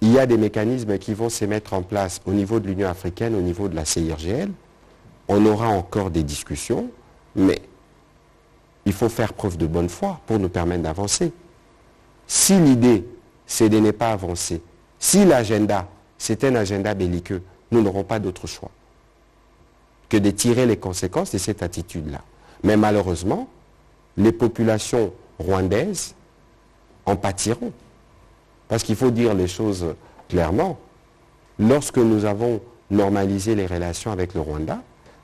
Il y a des mécanismes qui vont se mettre en place au niveau de l'Union africaine, au niveau de la CIRGL. On aura encore des discussions, mais il faut faire preuve de bonne foi pour nous permettre d'avancer. Si l'idée, c'est de ne pas avancer, si l'agenda, c'est un agenda belliqueux, nous n'aurons pas d'autre choix que de tirer les conséquences de cette attitude-là. Mais malheureusement, les populations rwandaises en pâtiront. Parce qu'il faut dire les choses clairement. Lorsque nous avons normalisé les relations avec le Rwanda,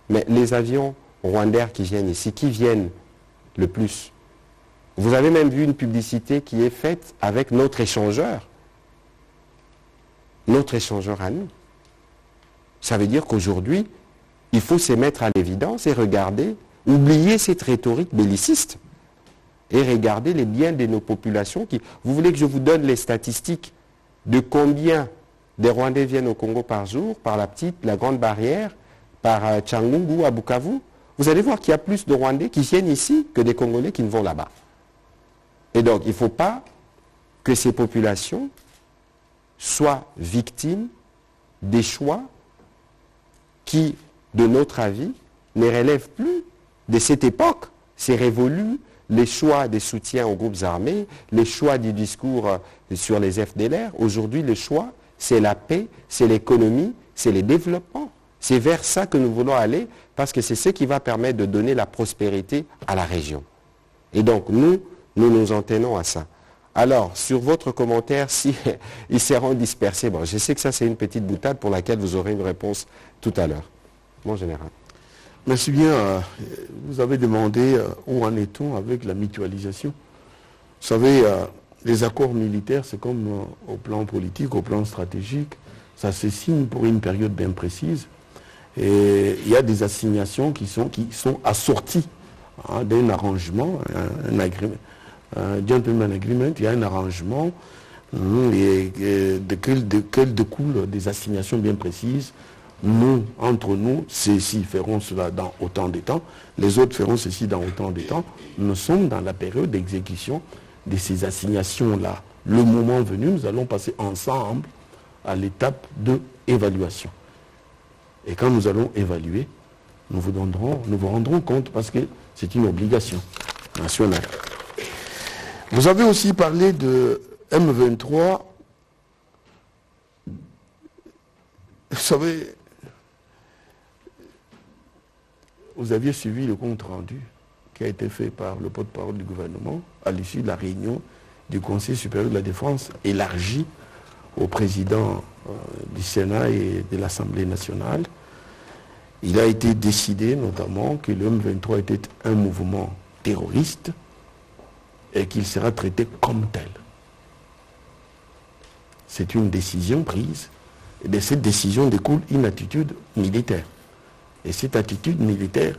mais les avions rwandais qui viennent ici, qui viennent le plus? Vous avez même vu une publicité qui est faite avec notre échangeur à nous. Ça veut dire qu'aujourd'hui, il faut se mettre à l'évidence et regarder, oublier cette rhétorique belliciste et regarder les biens de nos populations. Vous voulez que je vous donne les statistiques de combien des Rwandais viennent au Congo par jour, par la grande barrière, par Tchangungu à Bukavu? Vous allez voir qu'il y a plus de Rwandais qui viennent ici que des Congolais qui ne vont là-bas. Et donc, il ne faut pas que ces populations soient victimes des choix qui, de notre avis, ne relèvent plus de cette époque. C'est révolu, les choix des soutiens aux groupes armés, les choix du discours sur les FDLR. Aujourd'hui, le choix, c'est la paix, c'est l'économie, c'est le développement. C'est vers ça que nous voulons aller, parce que c'est ce qui va permettre de donner la prospérité à la région. Et donc, nous nous en tenons à ça. Alors, sur votre commentaire, si ils seront dispersés, bon, je sais que ça c'est une petite boutade pour laquelle vous aurez une réponse tout à l'heure. Mon général. Merci bien. Vous avez demandé où en est-on avec la mutualisation. Vous savez, les accords militaires, c'est comme au plan politique, au plan stratégique, ça se signe pour une période bien précise. Et il y a des assignations qui sont assorties d'un arrangement, un gentleman agreement, il y a un arrangement de quel découlent des assignations bien précises. Nous, entre nous, ceux-ci feront cela dans autant de temps, les autres feront ceci dans autant de temps. Nous sommes dans la période d'exécution de ces assignations-là. Le moment venu, nous allons passer ensemble à l'étape de évaluation. Et quand nous allons évaluer, nous vous rendrons compte parce que c'est une obligation nationale. Vous avez aussi parlé de M23. Vous savez, vous aviez suivi le compte rendu qui a été fait par le porte-parole du gouvernement à l'issue de la réunion du Conseil supérieur de la défense élargi au président du Sénat et de l'Assemblée nationale. Il a été décidé notamment que le M23 était un mouvement terroriste et qu'il sera traité comme tel. C'est une décision prise, et de cette décision découle une attitude militaire. Et cette attitude militaire,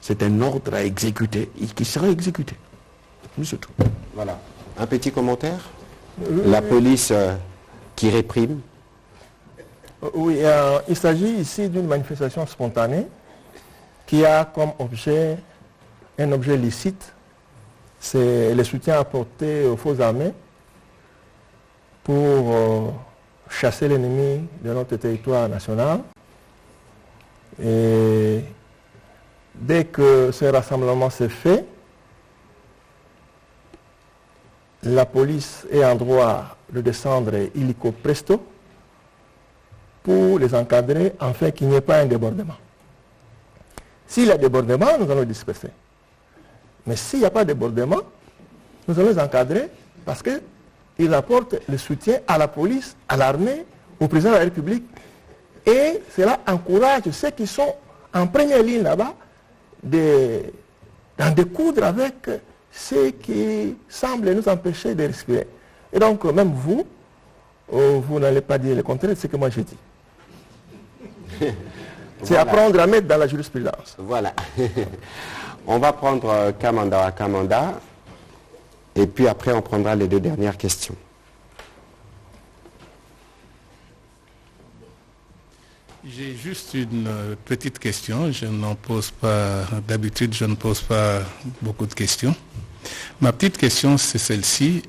c'est un ordre à exécuter et qui sera exécuté. C'est tout. Voilà. Un petit commentaire? La police qui réprime? Oui, il s'agit ici d'une manifestation spontanée qui a comme objet un objet licite, c'est le soutien apporté aux forces armées pour chasser l'ennemi de notre territoire national. Et dès que ce rassemblement s'est fait, la police est en droit de descendre illico presto pour les encadrer afin qu'il n'y ait pas un débordement. S'il y a débordement, nous allons les disperser. Mais s'il n'y a pas de débordement, nous allons les encadrer parce qu'ils apportent le soutien à la police, à l'armée, au président de la République. Et cela encourage ceux qui sont en première ligne là-bas d'en découdre avec ceux qui semblent nous empêcher de respirer. Et donc, même vous n'allez pas dire le contraire de ce que moi j'ai dit. C'est apprendre à mettre dans la jurisprudence. Voilà. On va prendre Kamanda à Kamanda. Et puis après, on prendra les deux dernières questions. J'ai juste une petite question. Je n'en pose pas, d'habitude, je ne pose pas beaucoup de questions. Ma petite question, c'est celle-ci.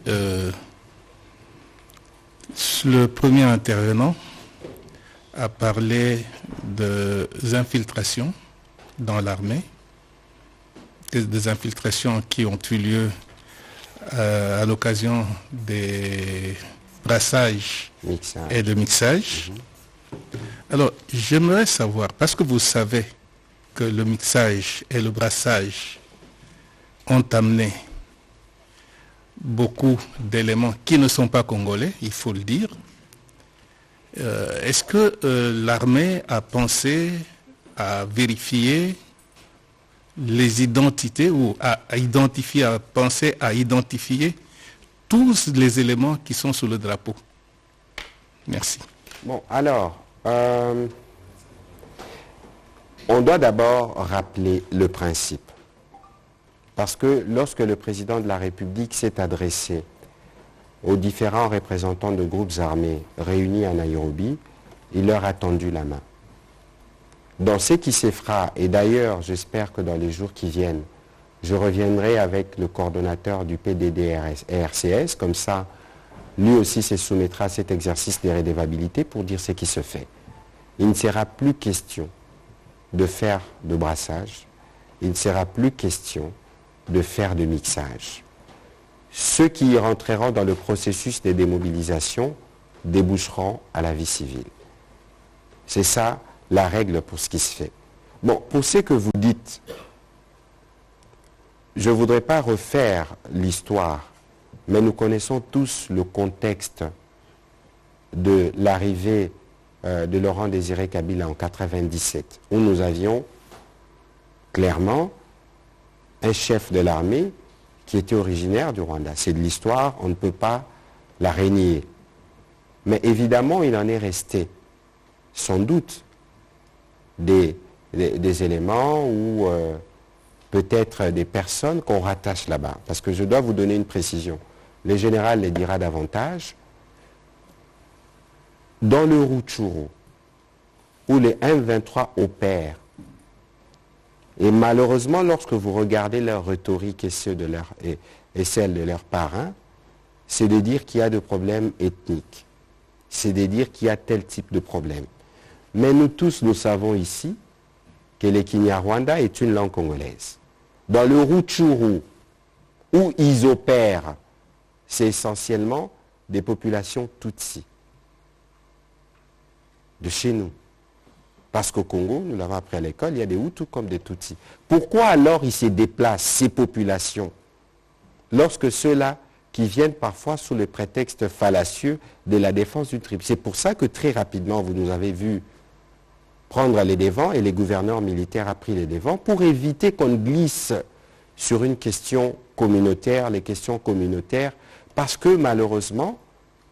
Le premier intervenant a parlé des infiltrations dans l'armée, des infiltrations qui ont eu lieu à l'occasion des brassages et de mixage. Alors, j'aimerais savoir, parce que vous savez que le mixage et le brassage ont amené beaucoup d'éléments qui ne sont pas congolais, il faut le dire. Est-ce que l'armée a pensé à vérifier les identités ou à penser à identifier tous les éléments qui sont sous le drapeau? Merci. Bon, alors, on doit d'abord rappeler le principe. Parce que lorsque le président de la République s'est adressé aux différents représentants de groupes armés réunis à Nairobi, il leur a tendu la main. Dans ce qui se fera, et d'ailleurs j'espère que dans les jours qui viennent, je reviendrai avec le coordonnateur du PDD-RCS, comme ça, lui aussi se soumettra à cet exercice de rédévabilité pour dire ce qui se fait. Il ne sera plus question de faire de brassage, il ne sera plus question de faire de mixage. Ceux qui rentreront dans le processus de démobilisation déboucheront à la vie civile. C'est ça la règle pour ce qui se fait. Bon, pour ce que vous dites, je ne voudrais pas refaire l'histoire, mais nous connaissons tous le contexte de l'arrivée de Laurent Désiré Kabila en 1997, où nous avions clairement un chef de l'armée qui était originaire du Rwanda. C'est de l'histoire, on ne peut pas la renier. Mais évidemment, il en est resté, sans doute, des éléments ou peut-être des personnes qu'on rattache là-bas. Parce que je dois vous donner une précision. Le général les dira davantage. Dans le Rutshuru, où les M23 opèrent, et malheureusement, lorsque vous regardez leur rhétorique et celle de leurs parrains, c'est de dire qu'il y a des problèmes ethniques. C'est de dire qu'il y a tel type de problème. Mais nous tous, nous savons ici que le Kinyarwanda est une langue congolaise. Dans le Rutshuru, où ils opèrent, c'est essentiellement des populations Tutsi. De chez nous. Parce qu'au Congo, nous l'avons appris à l'école, il y a des Hutus comme des Tutsis. Pourquoi alors ils se déplacent, ces populations, lorsque ceux-là qui viennent parfois sous le prétexte fallacieux de la défense du triple? C'est pour ça que très rapidement, vous nous avez vu prendre les devants et les gouverneurs militaires ont pris les devants pour éviter qu'on glisse sur une question communautaire, les questions communautaires, parce que malheureusement,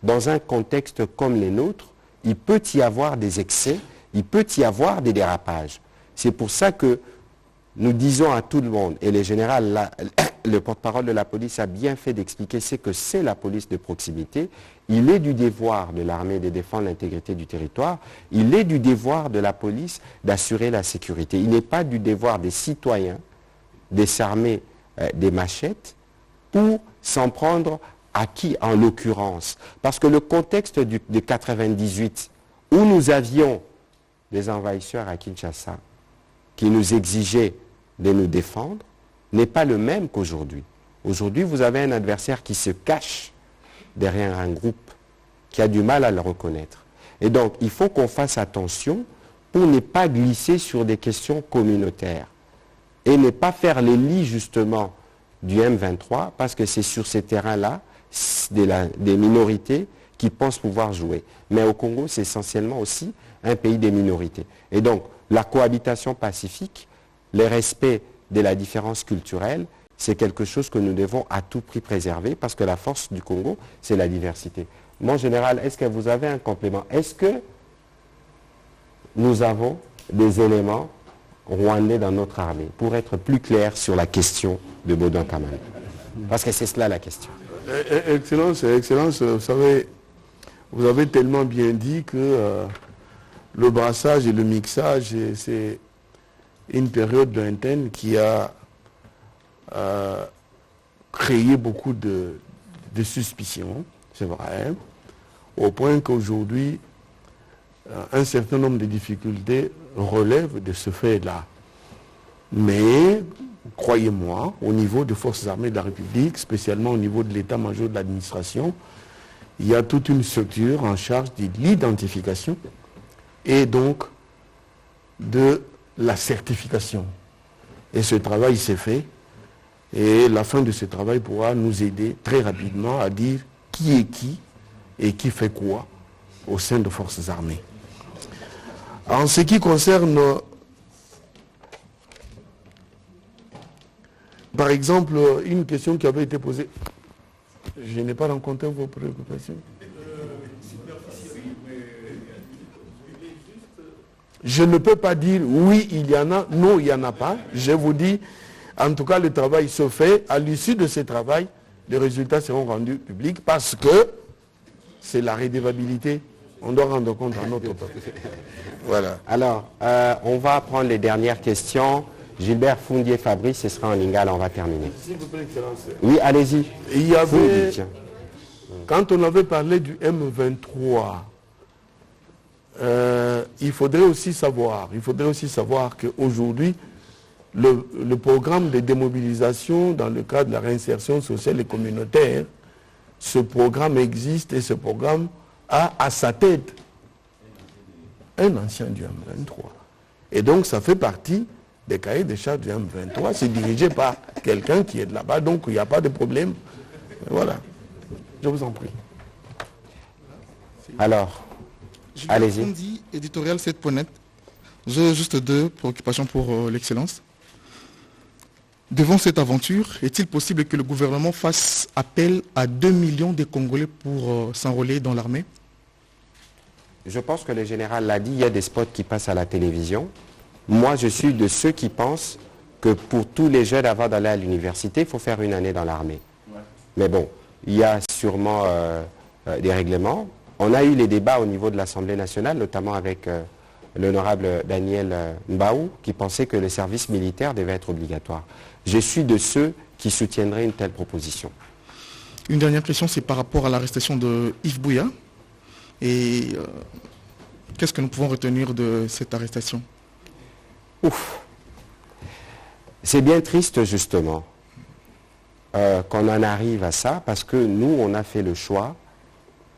dans un contexte comme les nôtres, il peut y avoir des excès, il peut y avoir des dérapages. C'est pour ça que nous disons à tout le monde, et le général, le porte-parole de la police a bien fait d'expliquer ce que c'est la police de proximité. Il est du devoir de l'armée de défendre l'intégrité du territoire. Il est du devoir de la police d'assurer la sécurité. Il n'est pas du devoir des citoyens de s'armer des machettes pour s'en prendre à qui en l'occurrence. Parce que le contexte de 1998, où nous avions des envahisseurs à Kinshasa qui nous exigeaient de nous défendre, n'est pas le même qu'aujourd'hui. Aujourd'hui, vous avez un adversaire qui se cache derrière un groupe, qui a du mal à le reconnaître. Et donc, il faut qu'on fasse attention pour ne pas glisser sur des questions communautaires et ne pas faire les lits, justement, du M23, parce que c'est sur ces terrains-là des minorités qui pensent pouvoir jouer. Mais au Congo, c'est essentiellement aussi un pays des minorités. Et donc, la cohabitation pacifique, le respect de la différence culturelle, c'est quelque chose que nous devons à tout prix préserver, parce que la force du Congo, c'est la diversité. Mon général, est-ce que vous avez un complément? Est-ce que nous avons des éléments rwandais dans notre armée, pour être plus clair sur la question de Baudouin Kamara. Parce que c'est cela la question. Excellence, vous avez tellement bien dit que le brassage et le mixage, c'est une période lointaine qui a créé beaucoup de suspicions, c'est vrai, au point qu'aujourd'hui, un certain nombre de difficultés relèvent de ce fait-là. Mais, croyez-moi, au niveau des forces armées de la République, spécialement au niveau de l'état-major de l'administration, il y a toute une structure en charge de l'identification et donc de la certification. Et ce travail s'est fait, et la fin de ce travail pourra nous aider très rapidement à dire qui est qui et qui fait quoi au sein des forces armées. En ce qui concerne, par exemple, une question qui avait été posée, je n'ai pas rencontré vos préoccupations. Je ne peux pas dire oui, il y en a, non, il n'y en a pas. Je vous dis, en tout cas, le travail se fait. À l'issue de ce travail, les résultats seront rendus publics parce que c'est la rédévabilité. On doit rendre compte à notre peuple. Voilà. Alors, on va prendre les dernières questions. Gilbert Foundier-Fabrice, ce sera en lingala, on va terminer. S'il vous plaît, Excellence. Oui, allez-y. Il y avait, quand on avait parlé du M23, il faudrait aussi savoir qu'aujourd'hui, le programme de démobilisation dans le cadre de la réinsertion sociale et communautaire, ce programme existe et ce programme a à sa tête un ancien du M23. Et donc ça fait partie des cahiers des charges du M23, c'est dirigé par quelqu'un qui est de là-bas, donc il n'y a pas de problème. Voilà. Je vous en prie. Alors, allez-y. Fondi, éditorial 7.net. J'ai juste deux préoccupations pour l'Excellence. Devant cette aventure, est-il possible que le gouvernement fasse appel à 2 millions de Congolais pour s'enrôler dans l'armée? Je pense que le général l'a dit, il y a des spots qui passent à la télévision. Moi, je suis de ceux qui pensent que pour tous les jeunes avant d'aller à l'université, il faut faire une année dans l'armée. Ouais. Mais bon, il y a sûrement des règlements. On a eu les débats au niveau de l'Assemblée nationale, notamment avec l'honorable Daniel Mbaou, qui pensait que le service militaire devait être obligatoire. Je suis de ceux qui soutiendraient une telle proposition. Une dernière question, c'est par rapport à l'arrestation de Yves Bouya. Et qu'est-ce que nous pouvons retenir de cette arrestation? Ouf. C'est bien triste, justement, qu'on en arrive à ça, parce que nous, on a fait le choix,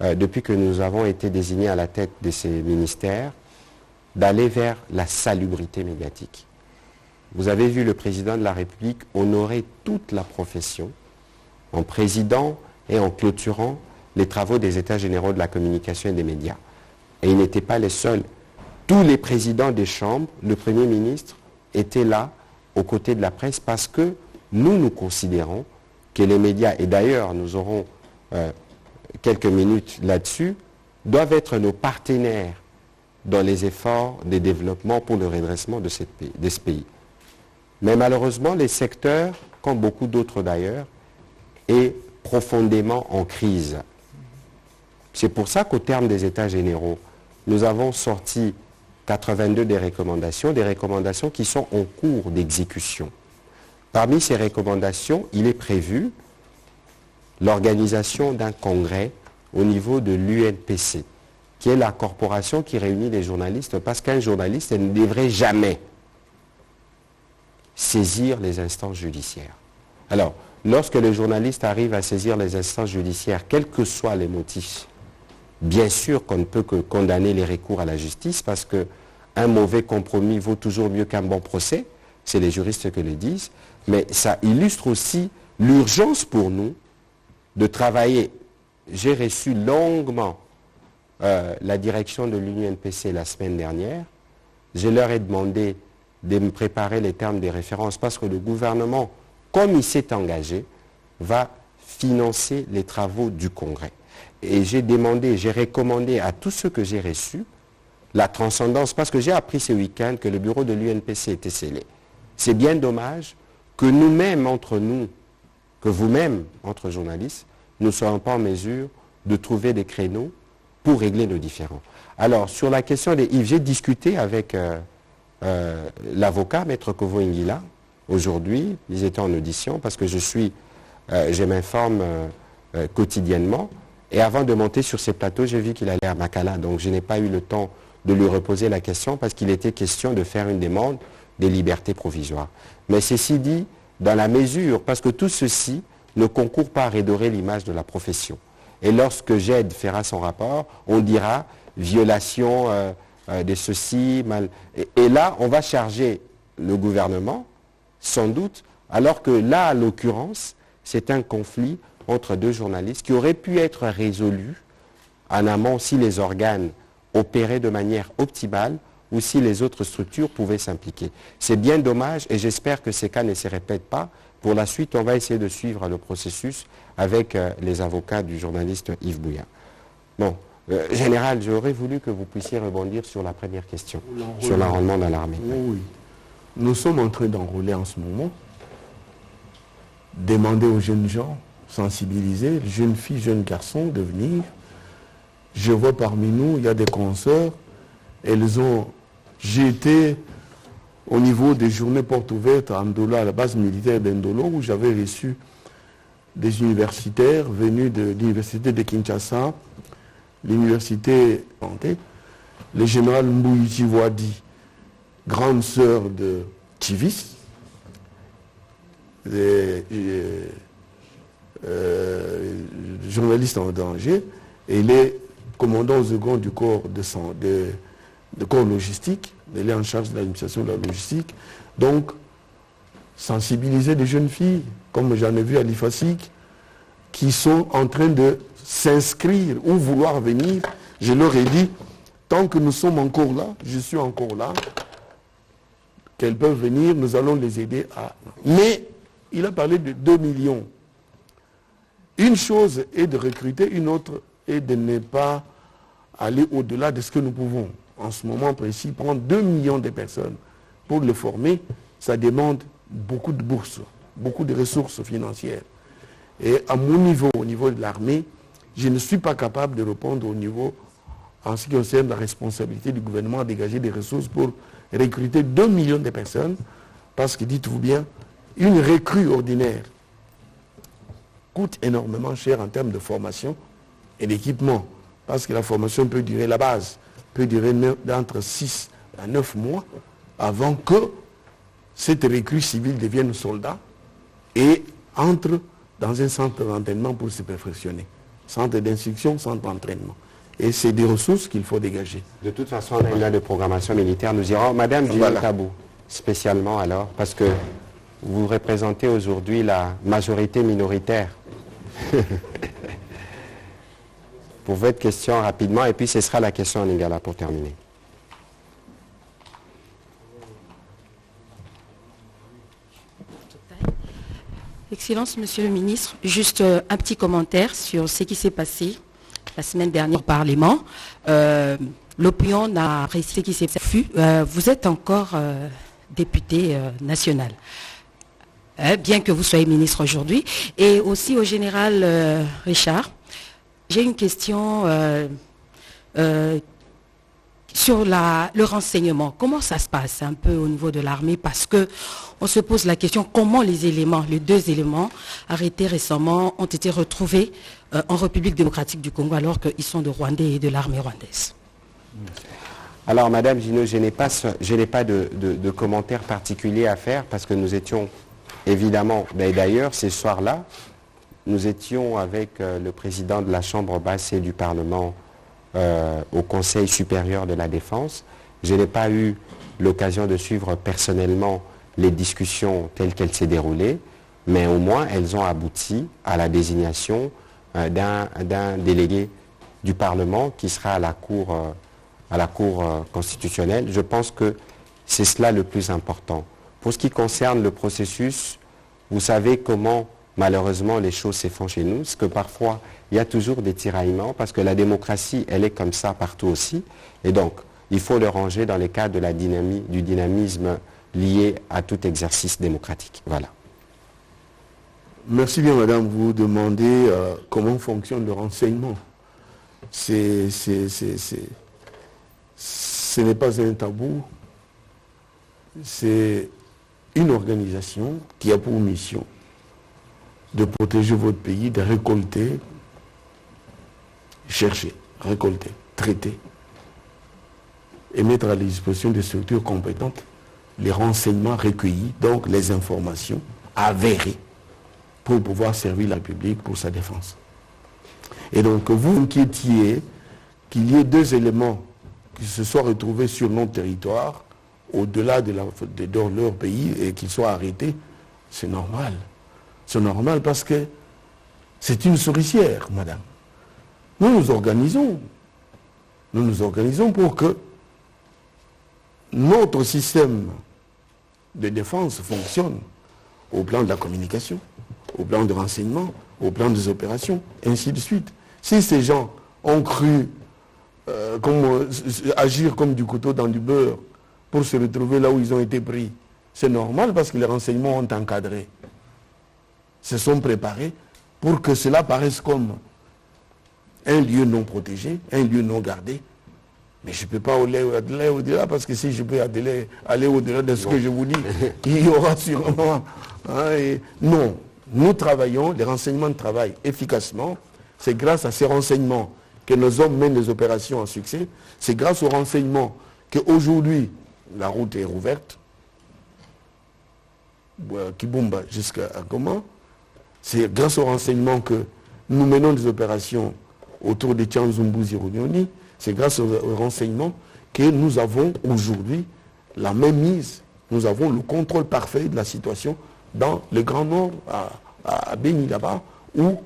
depuis que nous avons été désignés à la tête de ces ministères, d'aller vers la salubrité médiatique. Vous avez vu le président de la République honorer toute la profession en présidant et en clôturant les travaux des États généraux de la communication et des médias. Et ils n'étaient pas les seuls. Tous les présidents des chambres, le Premier ministre, étaient là aux côtés de la presse parce que nous considérons que les médias, et d'ailleurs nous aurons quelques minutes là-dessus, doivent être nos partenaires dans les efforts de développement pour le redressement de ce pays. Mais malheureusement, les secteurs, comme beaucoup d'autres d'ailleurs, est profondément en crise. C'est pour ça qu'au terme des États généraux, nous avons sorti 82 des recommandations qui sont en cours d'exécution. Parmi ces recommandations, il est prévu l'organisation d'un congrès au niveau de l'UNPC, qui est la corporation qui réunit les journalistes, parce qu'un journaliste ne devrait jamais saisir les instances judiciaires. Alors, lorsque le journaliste arrive à saisir les instances judiciaires, quels que soient les motifs, bien sûr qu'on ne peut que condamner les recours à la justice, parce qu'un mauvais compromis vaut toujours mieux qu'un bon procès, c'est les juristes qui le disent, mais ça illustre aussi l'urgence pour nous de travailler. J'ai reçu longuement la direction de l'UNPC la semaine dernière. Je leur ai demandé de me préparer les termes des références parce que le gouvernement, comme il s'est engagé, va financer les travaux du Congrès. Et j'ai recommandé à tous ceux que j'ai reçus la transcendance, parce que j'ai appris ce week-end que le bureau de l'UNPC était scellé. C'est bien dommage que nous-mêmes, entre nous, que vous-même, entre journalistes, ne soyons pas en mesure de trouver des créneaux pour régler nos différends. Alors, sur la question des Yves, j'ai discuté avec l'avocat, Maître Kovo Ingila, aujourd'hui. Ils étaient en audition parce que je m'informe quotidiennement. Et avant de monter sur ces plateaux, j'ai vu qu'il allait à Makala. Donc, je n'ai pas eu le temps de lui reposer la question parce qu'il était question de faire une demande des libertés provisoires. Mais ceci dit, dans la mesure, parce que tout ceci ne concourt pas à redorer l'image de la profession. Et lorsque GED fera son rapport, on dira violation de ceci, mal. Et là, on va charger le gouvernement, sans doute, alors que là, à l'occurrence, c'est un conflit entre deux journalistes qui aurait pu être résolu en amont si les organes opéraient de manière optimale ou si les autres structures pouvaient s'impliquer. C'est bien dommage et j'espère que ces cas ne se répètent pas. Pour la suite, on va essayer de suivre le processus avec les avocats du journaliste Yves Bouya. Bon, Général, j'aurais voulu que vous puissiez rebondir sur la première question, sur l'enrôlement dans l'armée. Oui. Nous sommes en train d'enrôler en ce moment, demander aux jeunes gens, sensibiliser, jeunes filles, jeunes garçons de venir. Je vois parmi nous, il y a des consoeurs, j'ai été au niveau des journées portes ouvertes à Ndola, à la base militaire d'Ndolo, où j'avais reçu des universitaires venus de l'université de Kinshasa, l'université Panté, le général Mbouyi Tivouadi, grande sœur de Tivis, journaliste en danger, et les commandants second du corps de corps logistique, elle est en charge de l'administration de la logistique. Donc, sensibiliser des jeunes filles, comme j'en ai vu à l'IFASIC, qui sont en train de s'inscrire ou vouloir venir. Je leur ai dit, tant que nous sommes encore là, je suis encore là, qu'elles peuvent venir, nous allons les aider à... Mais, il a parlé de 2 millions. Une chose est de recruter, une autre est de ne pas aller au-delà de ce que nous pouvons. En ce moment précis, prendre 2 millions de personnes pour le former, ça demande beaucoup de bourses, beaucoup de ressources financières. Et à mon niveau, au niveau de l'armée, je ne suis pas capable de répondre au niveau, en ce qui concerne la responsabilité du gouvernement à dégager des ressources pour recruter 2 millions de personnes, parce que dites-vous bien, une recrue ordinaire coûte énormément cher en termes de formation et d'équipement, parce que la formation peut durer, la base peut durer d'entre 6 à 9 mois avant que cette recrue civile devienne soldat et entre dans un centre d'entraînement pour se perfectionner. Centre d'instruction, centre d'entraînement. Et c'est des ressources qu'il faut dégager. De toute façon, on a une loi de programmation militaire. Nous irons, Madame Gilles Tabou, spécialement alors, parce que vous représentez aujourd'hui la majorité minoritaire. Pour votre question rapidement, et puis ce sera la question en lingala pour terminer. Excellence, Monsieur le Ministre, juste un petit commentaire sur ce qui s'est passé la semaine dernière au Parlement. L'opinion n'a apprécié ce qui s'est fait. Vous êtes encore député national, bien que vous soyez ministre aujourd'hui. Et aussi au général Richard, j'ai une question sur le renseignement. Comment ça se passe un peu au niveau de l'armée? Parce que on se pose la question comment les 2 éléments arrêtés récemment ont été retrouvés en République démocratique du Congo alors qu'ils sont de Rwandais et de l'armée rwandaise. Alors Madame Gino, je n'ai pas de commentaires particuliers à faire parce que nous étions évidemment, d'ailleurs ce soir-là, nous étions avec le président de la Chambre basse et du Parlement au Conseil supérieur de la Défense. Je n'ai pas eu l'occasion de suivre personnellement les discussions telles qu'elles s'est déroulées, mais au moins elles ont abouti à la désignation d'un délégué du Parlement qui sera à la Cour constitutionnelle. Je pense que c'est cela le plus important. Pour ce qui concerne le processus, vous savez comment malheureusement les choses se font chez nous, parce que parfois il y a toujours des tiraillements, parce que la démocratie elle est comme ça partout aussi, et donc il faut le ranger dans le cadre de la du dynamisme lié à tout exercice démocratique. Voilà. Merci bien, madame. Vous demandez comment fonctionne le renseignement. Ce n'est pas un tabou. C'est une organisation qui a pour mission de protéger votre pays, de récolter, chercher, récolter, traiter et mettre à la disposition des structures compétentes les renseignements recueillis, donc les informations avérées pour pouvoir servir la République pour sa défense. Et donc vous inquiétiez qu'il y ait deux éléments qui se soient retrouvés sur notre territoire au-delà de leur pays et qu'ils soient arrêtés, c'est normal. C'est normal parce que c'est une souricière, madame. Nous nous organisons pour que notre système de défense fonctionne au plan de la communication, au plan de renseignement, au plan des opérations, ainsi de suite. Si ces gens ont cru agir comme du couteau dans du beurre pour se retrouver là où ils ont été pris, c'est normal parce que les renseignements ont encadré, se sont préparés pour que cela paraisse comme un lieu non protégé, un lieu non gardé. Mais je ne peux pas aller au-delà parce que si je peux aller au-delà de ce que je vous dis, il y aura sûrement... non, nous travaillons, les renseignements travaillent efficacement. C'est grâce à ces renseignements que nos hommes mènent des opérations en succès. C'est grâce aux renseignements qu'aujourd'hui, la route est rouverte. Kibumba jusqu'à Goma. C'est grâce aux renseignements que nous menons des opérations autour de Tchanzumbuzi Runyoni. C'est grâce aux renseignements que nous avons aujourd'hui la même mise. Nous avons le contrôle parfait de la situation dans le Grand Nord, à Beni là-bas, où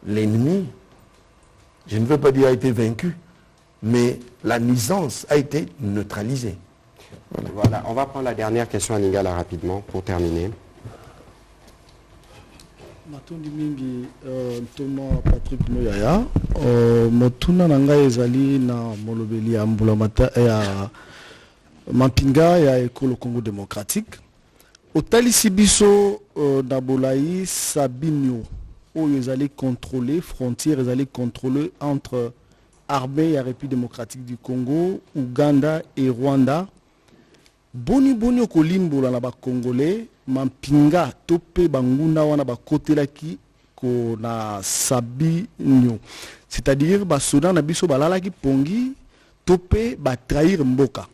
l'ennemi, je ne veux pas dire a été vaincu, mais la nuisance a été neutralisée. Voilà. On va prendre la dernière question à Lingala rapidement pour terminer. Matondi mingi Thomas Patrick Moyaya motuna nanga ezali na molobeli ya mbulamata ya Mampinga ya ekolo Congo démocratique otalisi biso na bolai Sabinyo oyo ezali contrôler frontière ezali contrôler entre armée ya République démocratique du Congo, Ouganda et Rwanda. Boni okolimbola na ba Congolais Mampinga tope banguna wana bakotelaki ko na Sabinyo, c'est-à-dire basoda na biso balalaki pongi tope ba trahir mboka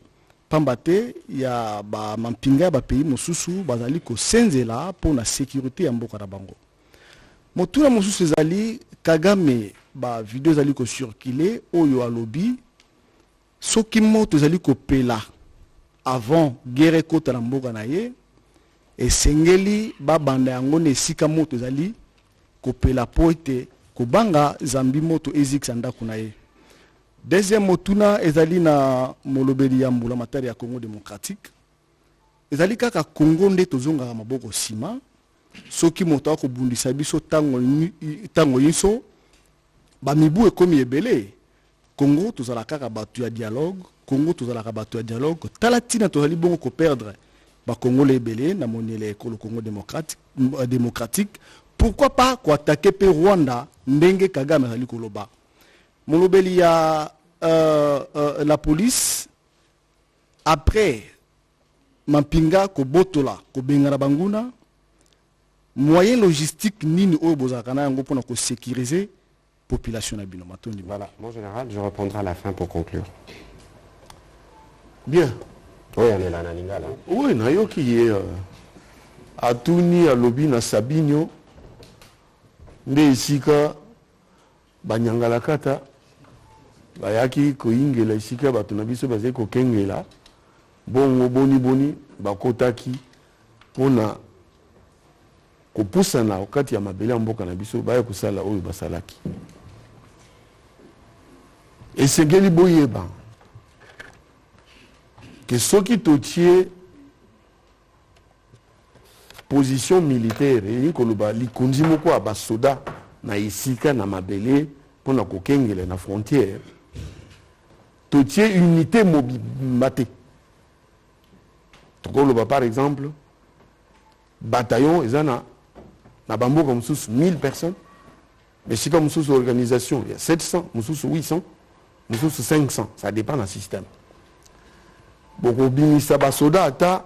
pambate ya ba Mampinga ba pays mosusu bazali ko senzela pour na sécurité ya mboka na bango. Motuna mosusu ezali Kagame ba video ezali ko circuler oyo alobi soki moto ezali ko pela avant guerre kota na mboka na ye et sengeli babanda yango ne sika moto ezali kopela poete kobanga zambi moto ezikisa ndako na ye. Deuxième motuna ezali na molobeli ya mbula matari ya Congo démocratique ezali kaka Congo nde tozonga maboko sima soki moto akobundisa biso tango yiso ba mibu ekomi ebele. Congo tozala kaka batu ya dialogue, Congo tozala kaka batu ya dialogue, talatina tozali bongo ko perdre ba Congolais ebele na monele ekolo Congo démocratique. Pourquoi pas ko attaquer pe Rwanda ndenge Kagame azali koloba. Molobeli ya la police après Mampinga ko botola ko bengana banguna moyen logistique nini oyo bozaka na yango pona ko sécuriser population na bino matondi. Voilà, mon général, je reprendrai à la fin pour conclure. Bien. Oui, on est là, Naninga, là. Oui, nayoki ye atuni alobi na Sabinyo nde isika banyangala kata bayaki koingela isika bato na biso bazali kokengela bongo boni bakotaki pona kopusana okati ya mabele ya mboka na biso baya kosala oyo basalaki. Esengeli boyeba que soki totie position militaire et koloba likonzi moko ya basoda na esika na mabele pona kokengela na frontière totie unité mobile par exemple bataillon ils en a bamboka mususu 1000 personnes mais si comme mususu organisation il y a 700 mususu 800 mususu 500 ça dépend du système boko bimisa basoda ata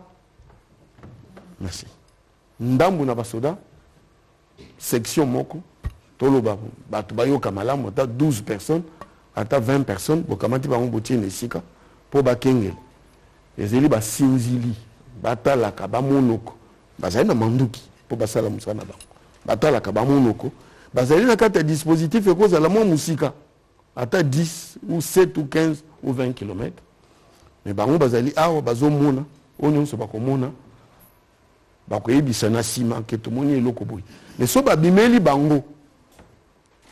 merci ndambu na basoda section moko toloba batu bayoka malamu ata 12 personnes ata 20 personnes bokamati bango botie na esika po bakengele ezeli basinzili batalaka bamonoko bazali na manduki po basala musala na bango batalaka bamonoko bazali na kati ya dispositif ekozala mwa musika ata 10 ou 7 ou 15 ou 20 km mais bango bazali awa bazomona oyo nyonso bakomona bakoyebisa na nsima ke tomoni eloko boye mais so babimeli bango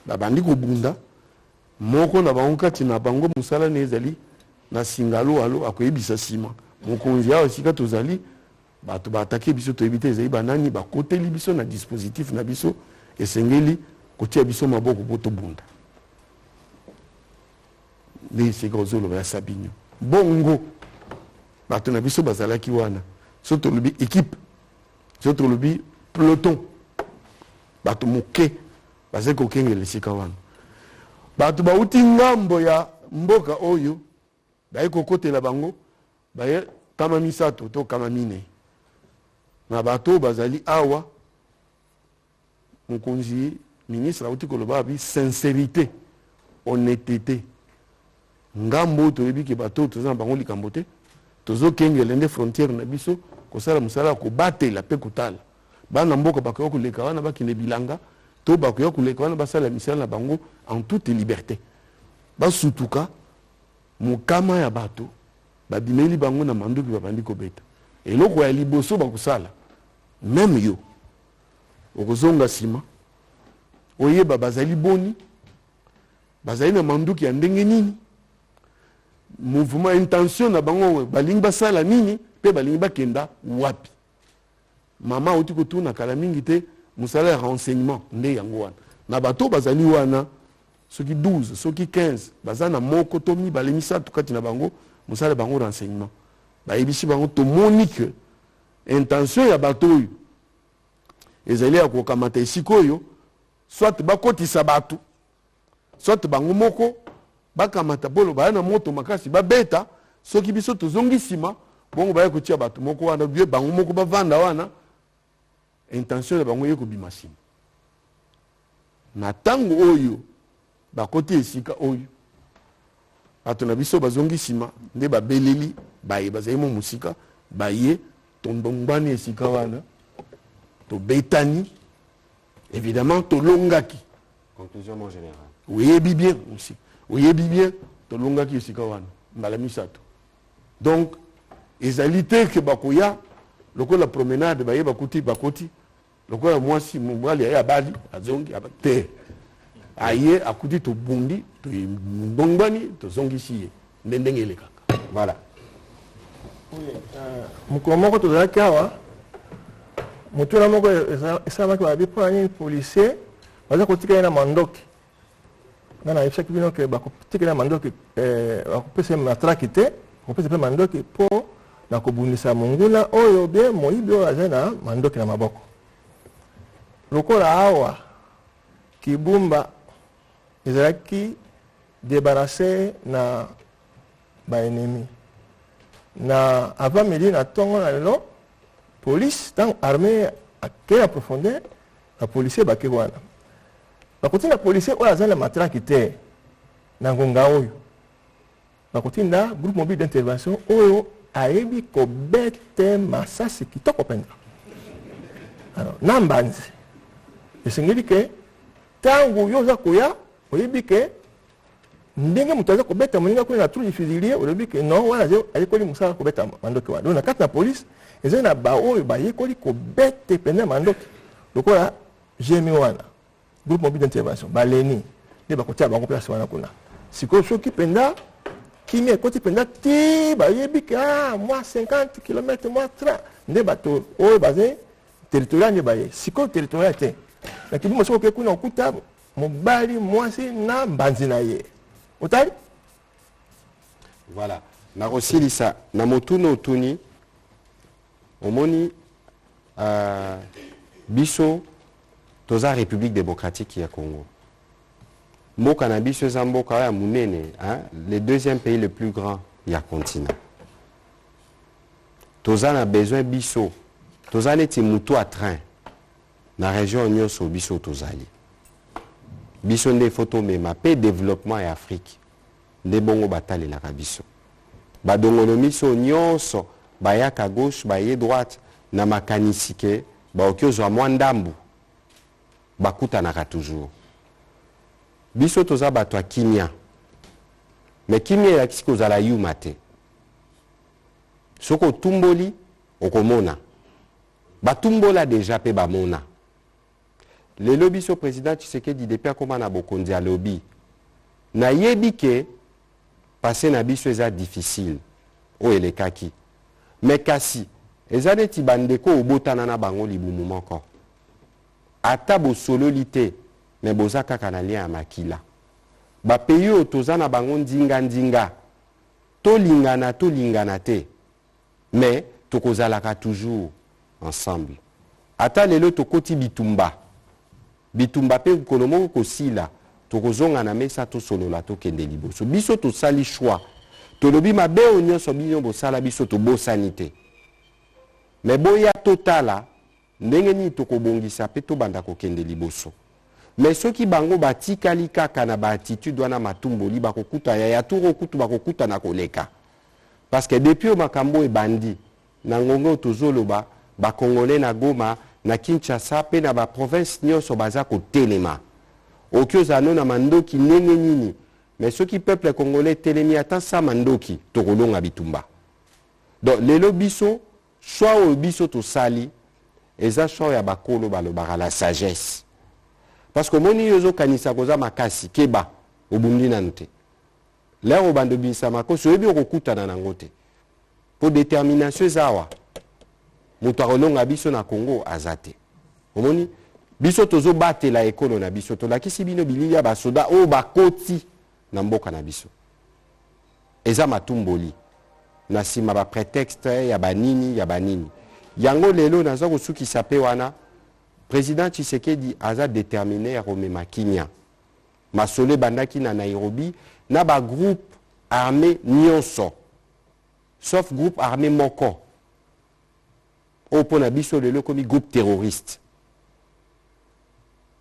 babandi kobunda moko na bango kati na bango musala na ezali na singalo alo akoyebisa nsima mokonzi awa esika tozali bato baatake biso toyebi te ezali banani bakoteli biso na dispositif na biso esengeli kotia biso maboko po tobunda nde esika ozoloba ya sabinyo bongo bato na biso bazalaki wana so tolobi équipe so tolobi peloton bato moke bazali kokengela esika wana bato bauti ngambo ya mboka oyo baye kokotela bango baye kama misato to kama mine na bato bazali awa mokonzi ministre auti koloba bi sincérité honnêteté ngambo toyebi ke bato toza bango likambo te tozokengela nde frontière na biso kosala musala kobatela pe kotala bana mboka bakoya koleka wana bakende bilanga to bakoya koleka wana basala misala na bango en toute liberté basutuka mokama ya bato babimeli bango na manduki babandi kobeta eloko ya liboso bakosala même yo okozonga nsima oyeba bazali boni bazali na manduki ya ndenge nini mouvement intention na bango balingi basala nini pe balingi bakenda wapi mama oti kotuna kala mingi te musala ya renseignement nde yango wana na bato bazali wana soki 12 soki 15 baza na moko to mibale misato kati na bango musala bango renseignement bayebisi bango tomoni ke intention ya bato oyo ezali ya kokamata esika oyo soit bakotisa bato soit bango moko bakamata polo baya na moto makasi babeta soki biso tozongi nsima bongo baya kotia bato moko wana bie bango moko bavanda wana intention ya bango ye kobima nsima na ntango oyo bakoti esika oyo bato na biso bazongi nsima nde babeleli baye bazali mo mosika baye tondongbani esika wana tobetani évidemment tolongaki conclusion mon général oyebi bien aussi oyebi bien tolongaki esika wana mbala misato donc ezali te ke bakoya lokola promenade baye bakoti lokola mwasi mobali aye abali azongi te aye akuti tobundi tondongbani tozongisi ye nde ndenge elekaka voilà mokolo moko tozalaki awa motuna moko esalamaki babi mpona nini policier baza kotikali na mandoki nga nayebisaki bino ke bakotikali na mandoki bakopesa matraki te bakopesa mpe mandoki mpo na kobundisa monguna oyo bie moyibi oyo azali na mandoki na maboko lokola awa kibumba ezalaki débarrassé na baennemi na avant midi na ntongo na lelo police ntango armée akei na profondeur na policier bake wana bakotinda policier oyo aza na matraki te na ngonga oyo bakotinda groupe mobile d'intervention oyo ayebi kobete masasi kitoko mpenza na mbanzi esengeli ke ntango yo oza koya oyebi ke ndenge moto aza kobeta moninga kuna na trou du fusilier olobi ke non wana ayekoli mosala kobeta mandoki wana donc na kati na polise ezali na baoyo bayekoli kobete pene mandoki lokola gmi wana groupe mobile d'intervention baleni nde bakotia bango place wana kuna sikoyo soki mpenza kimi ekoti mpenza ti bayebi ke mwa 50 km mwa 30 nde bato oyo bazali territorial nde baye sikoyo territorial te na kibuma soko oke kuna okuta mobali mwasi na mbanzi na ye otali Voilà. Nakosilisa na motuno otuni omoni biso toza République démocratique ya Congo. Mboka na biso eza mboka ya munene, hein, le deuxième pays le plus grand ya continent. Toza na besoin biso, toza neti mutu à train na région nyonso biso tozali. Biso nde photo mema pe développement ya Afrique. Nde bongo batalelaka biso. Badongolo miso nyonso bayaka gauche baye droite na makanisi ke baoki ozwa mwa ndambu bakutanaka toujours. Biso toza bato ya kimia. Me kimia elakisi kozala yuma te. Soko tumboli okomona. Batumbola deja pe bamona. Lelo biso président Tshisekedi depuis akoma na bokonzi ya lobi. Na yebi ke passer na biso eza difficile o elekaki. Mais kasi eza neti bandeko obotana na bango libumu moko. Ata bosololi te me boza kaka na lien ya makila. Ba pays oyo toza na bango ndinga tolingana te. Mais tokozalaka toujours ensemble. Ata lelo tokoti bitumba. Bitumba pe kolomoko kosila. Tokozonga na mesa to solola to kende liboso. Biso to sali choix. Tolobi mabe onyo so binyo bo sala biso to bosani te. Me boya totala ndenge ni tokobongisa pe to banda ko kende liboso. Mais soki bango batikali kaka na ba attitude wana matumboli bakokuta ya turo kutu bakokuta na koleka. Parce que depuis o makambo e bandi na ngongo tozoloba ba congolais na Goma na Kinshasa pe na ba province nyonso baza ko telema. Okiozano na mandoki nenge nini. Mais ceux qui peuple congolais telemi ata sa mandoki tokolonga bitumba. Donc lelo biso choix o biso to sali eza choix ya bakolo balobaka la sagesse. Parce que moni yozo kanisa koza makasi keba obundi nanu te. Là o bando bisa makoso yebi okokutana nango te. Pour détermination ezawa. Mutu akolonga biso na Congo azate. Omoni biso tozo batela ekolo na biso tolakisi bino bilili ya basoda o bakoti na mboka na biso. Eza matumboli. Na sima ba prétexte ya banini. Yango lelo naza kosukisa pe wana président Tshisekedi aza déterminé à komema Kinya. Masole bandaki na Nairobi na ba groupe armé nyonso. Sauf groupe armé moko. O pona biso lelo komi groupe terroriste.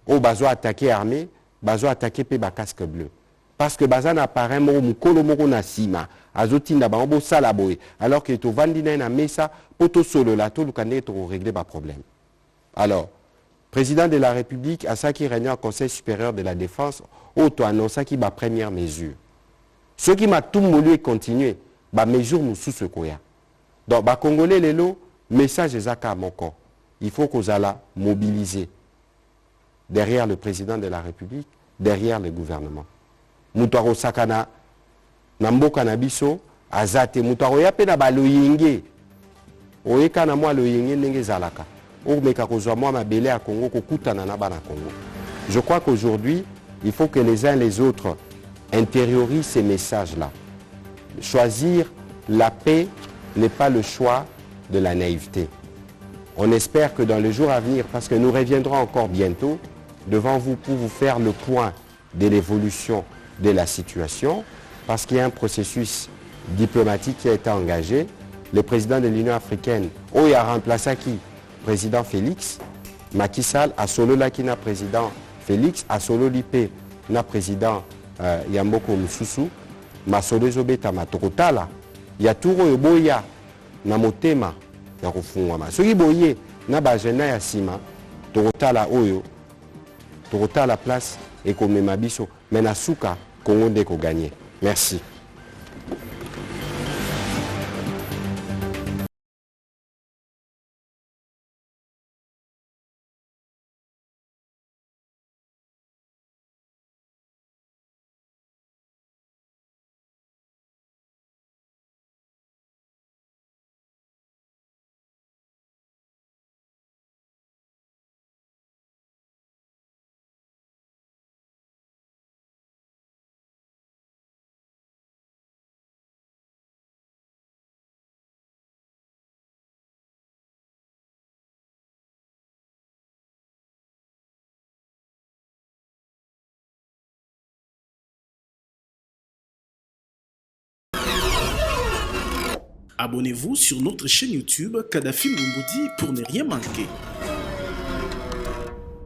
O bazo attaquer armée, bazo attaquer pe ba casque bleu. Parce que baza na parrain moko mukolo moko na sima, azotinda ba mbo sala boye, alors que to vandina na mesa poto solo la to lukande to régler ba problème. Alors, président de la République a ça qui réunit au Conseil supérieur de la défense, auto annonça qui ba première mesure. Ce qui m'a tout moulu et continuer, ba mesure mususu koya. Donc ba congolais lelo message ezaka moko. Il faut qu'on ala mobiliser derrière le président de la République, derrière le gouvernement. Mutaro sakana na mboka na biso azate mutaro ya pe na baloyenge. Oyeka na mwa loyenge ndenge zalaka. O meka kozwa mwa mabele à Congo kokutana na bana Congo. Je crois qu'aujourd'hui, il faut que les uns les autres intériorisent ces messages-là. Choisir la paix n'est pas le choix de la naïveté. On espère que dans les jours à venir, parce que nous reviendrons encore bientôt devant vous pour vous faire le point de l'évolution de la situation, parce qu'il y a un processus diplomatique qui a été engagé. Le président de l'Union africaine, il a remplacé qui? Président Félix. Macky Sall a solo lakina président Félix, a solo l'IP na président Yamboko Mususu, ma solo zobeta matokotala. Ya turo yoboya na motema ya kufungwama. Soki boye na bajena ya sima, tokotala oyo, tokotala place et komema biso, mais na suka Congo ndeko gagné. Merci. Abonnez-vous sur notre chaîne YouTube Kadhafi Moumoudi pour ne rien manquer.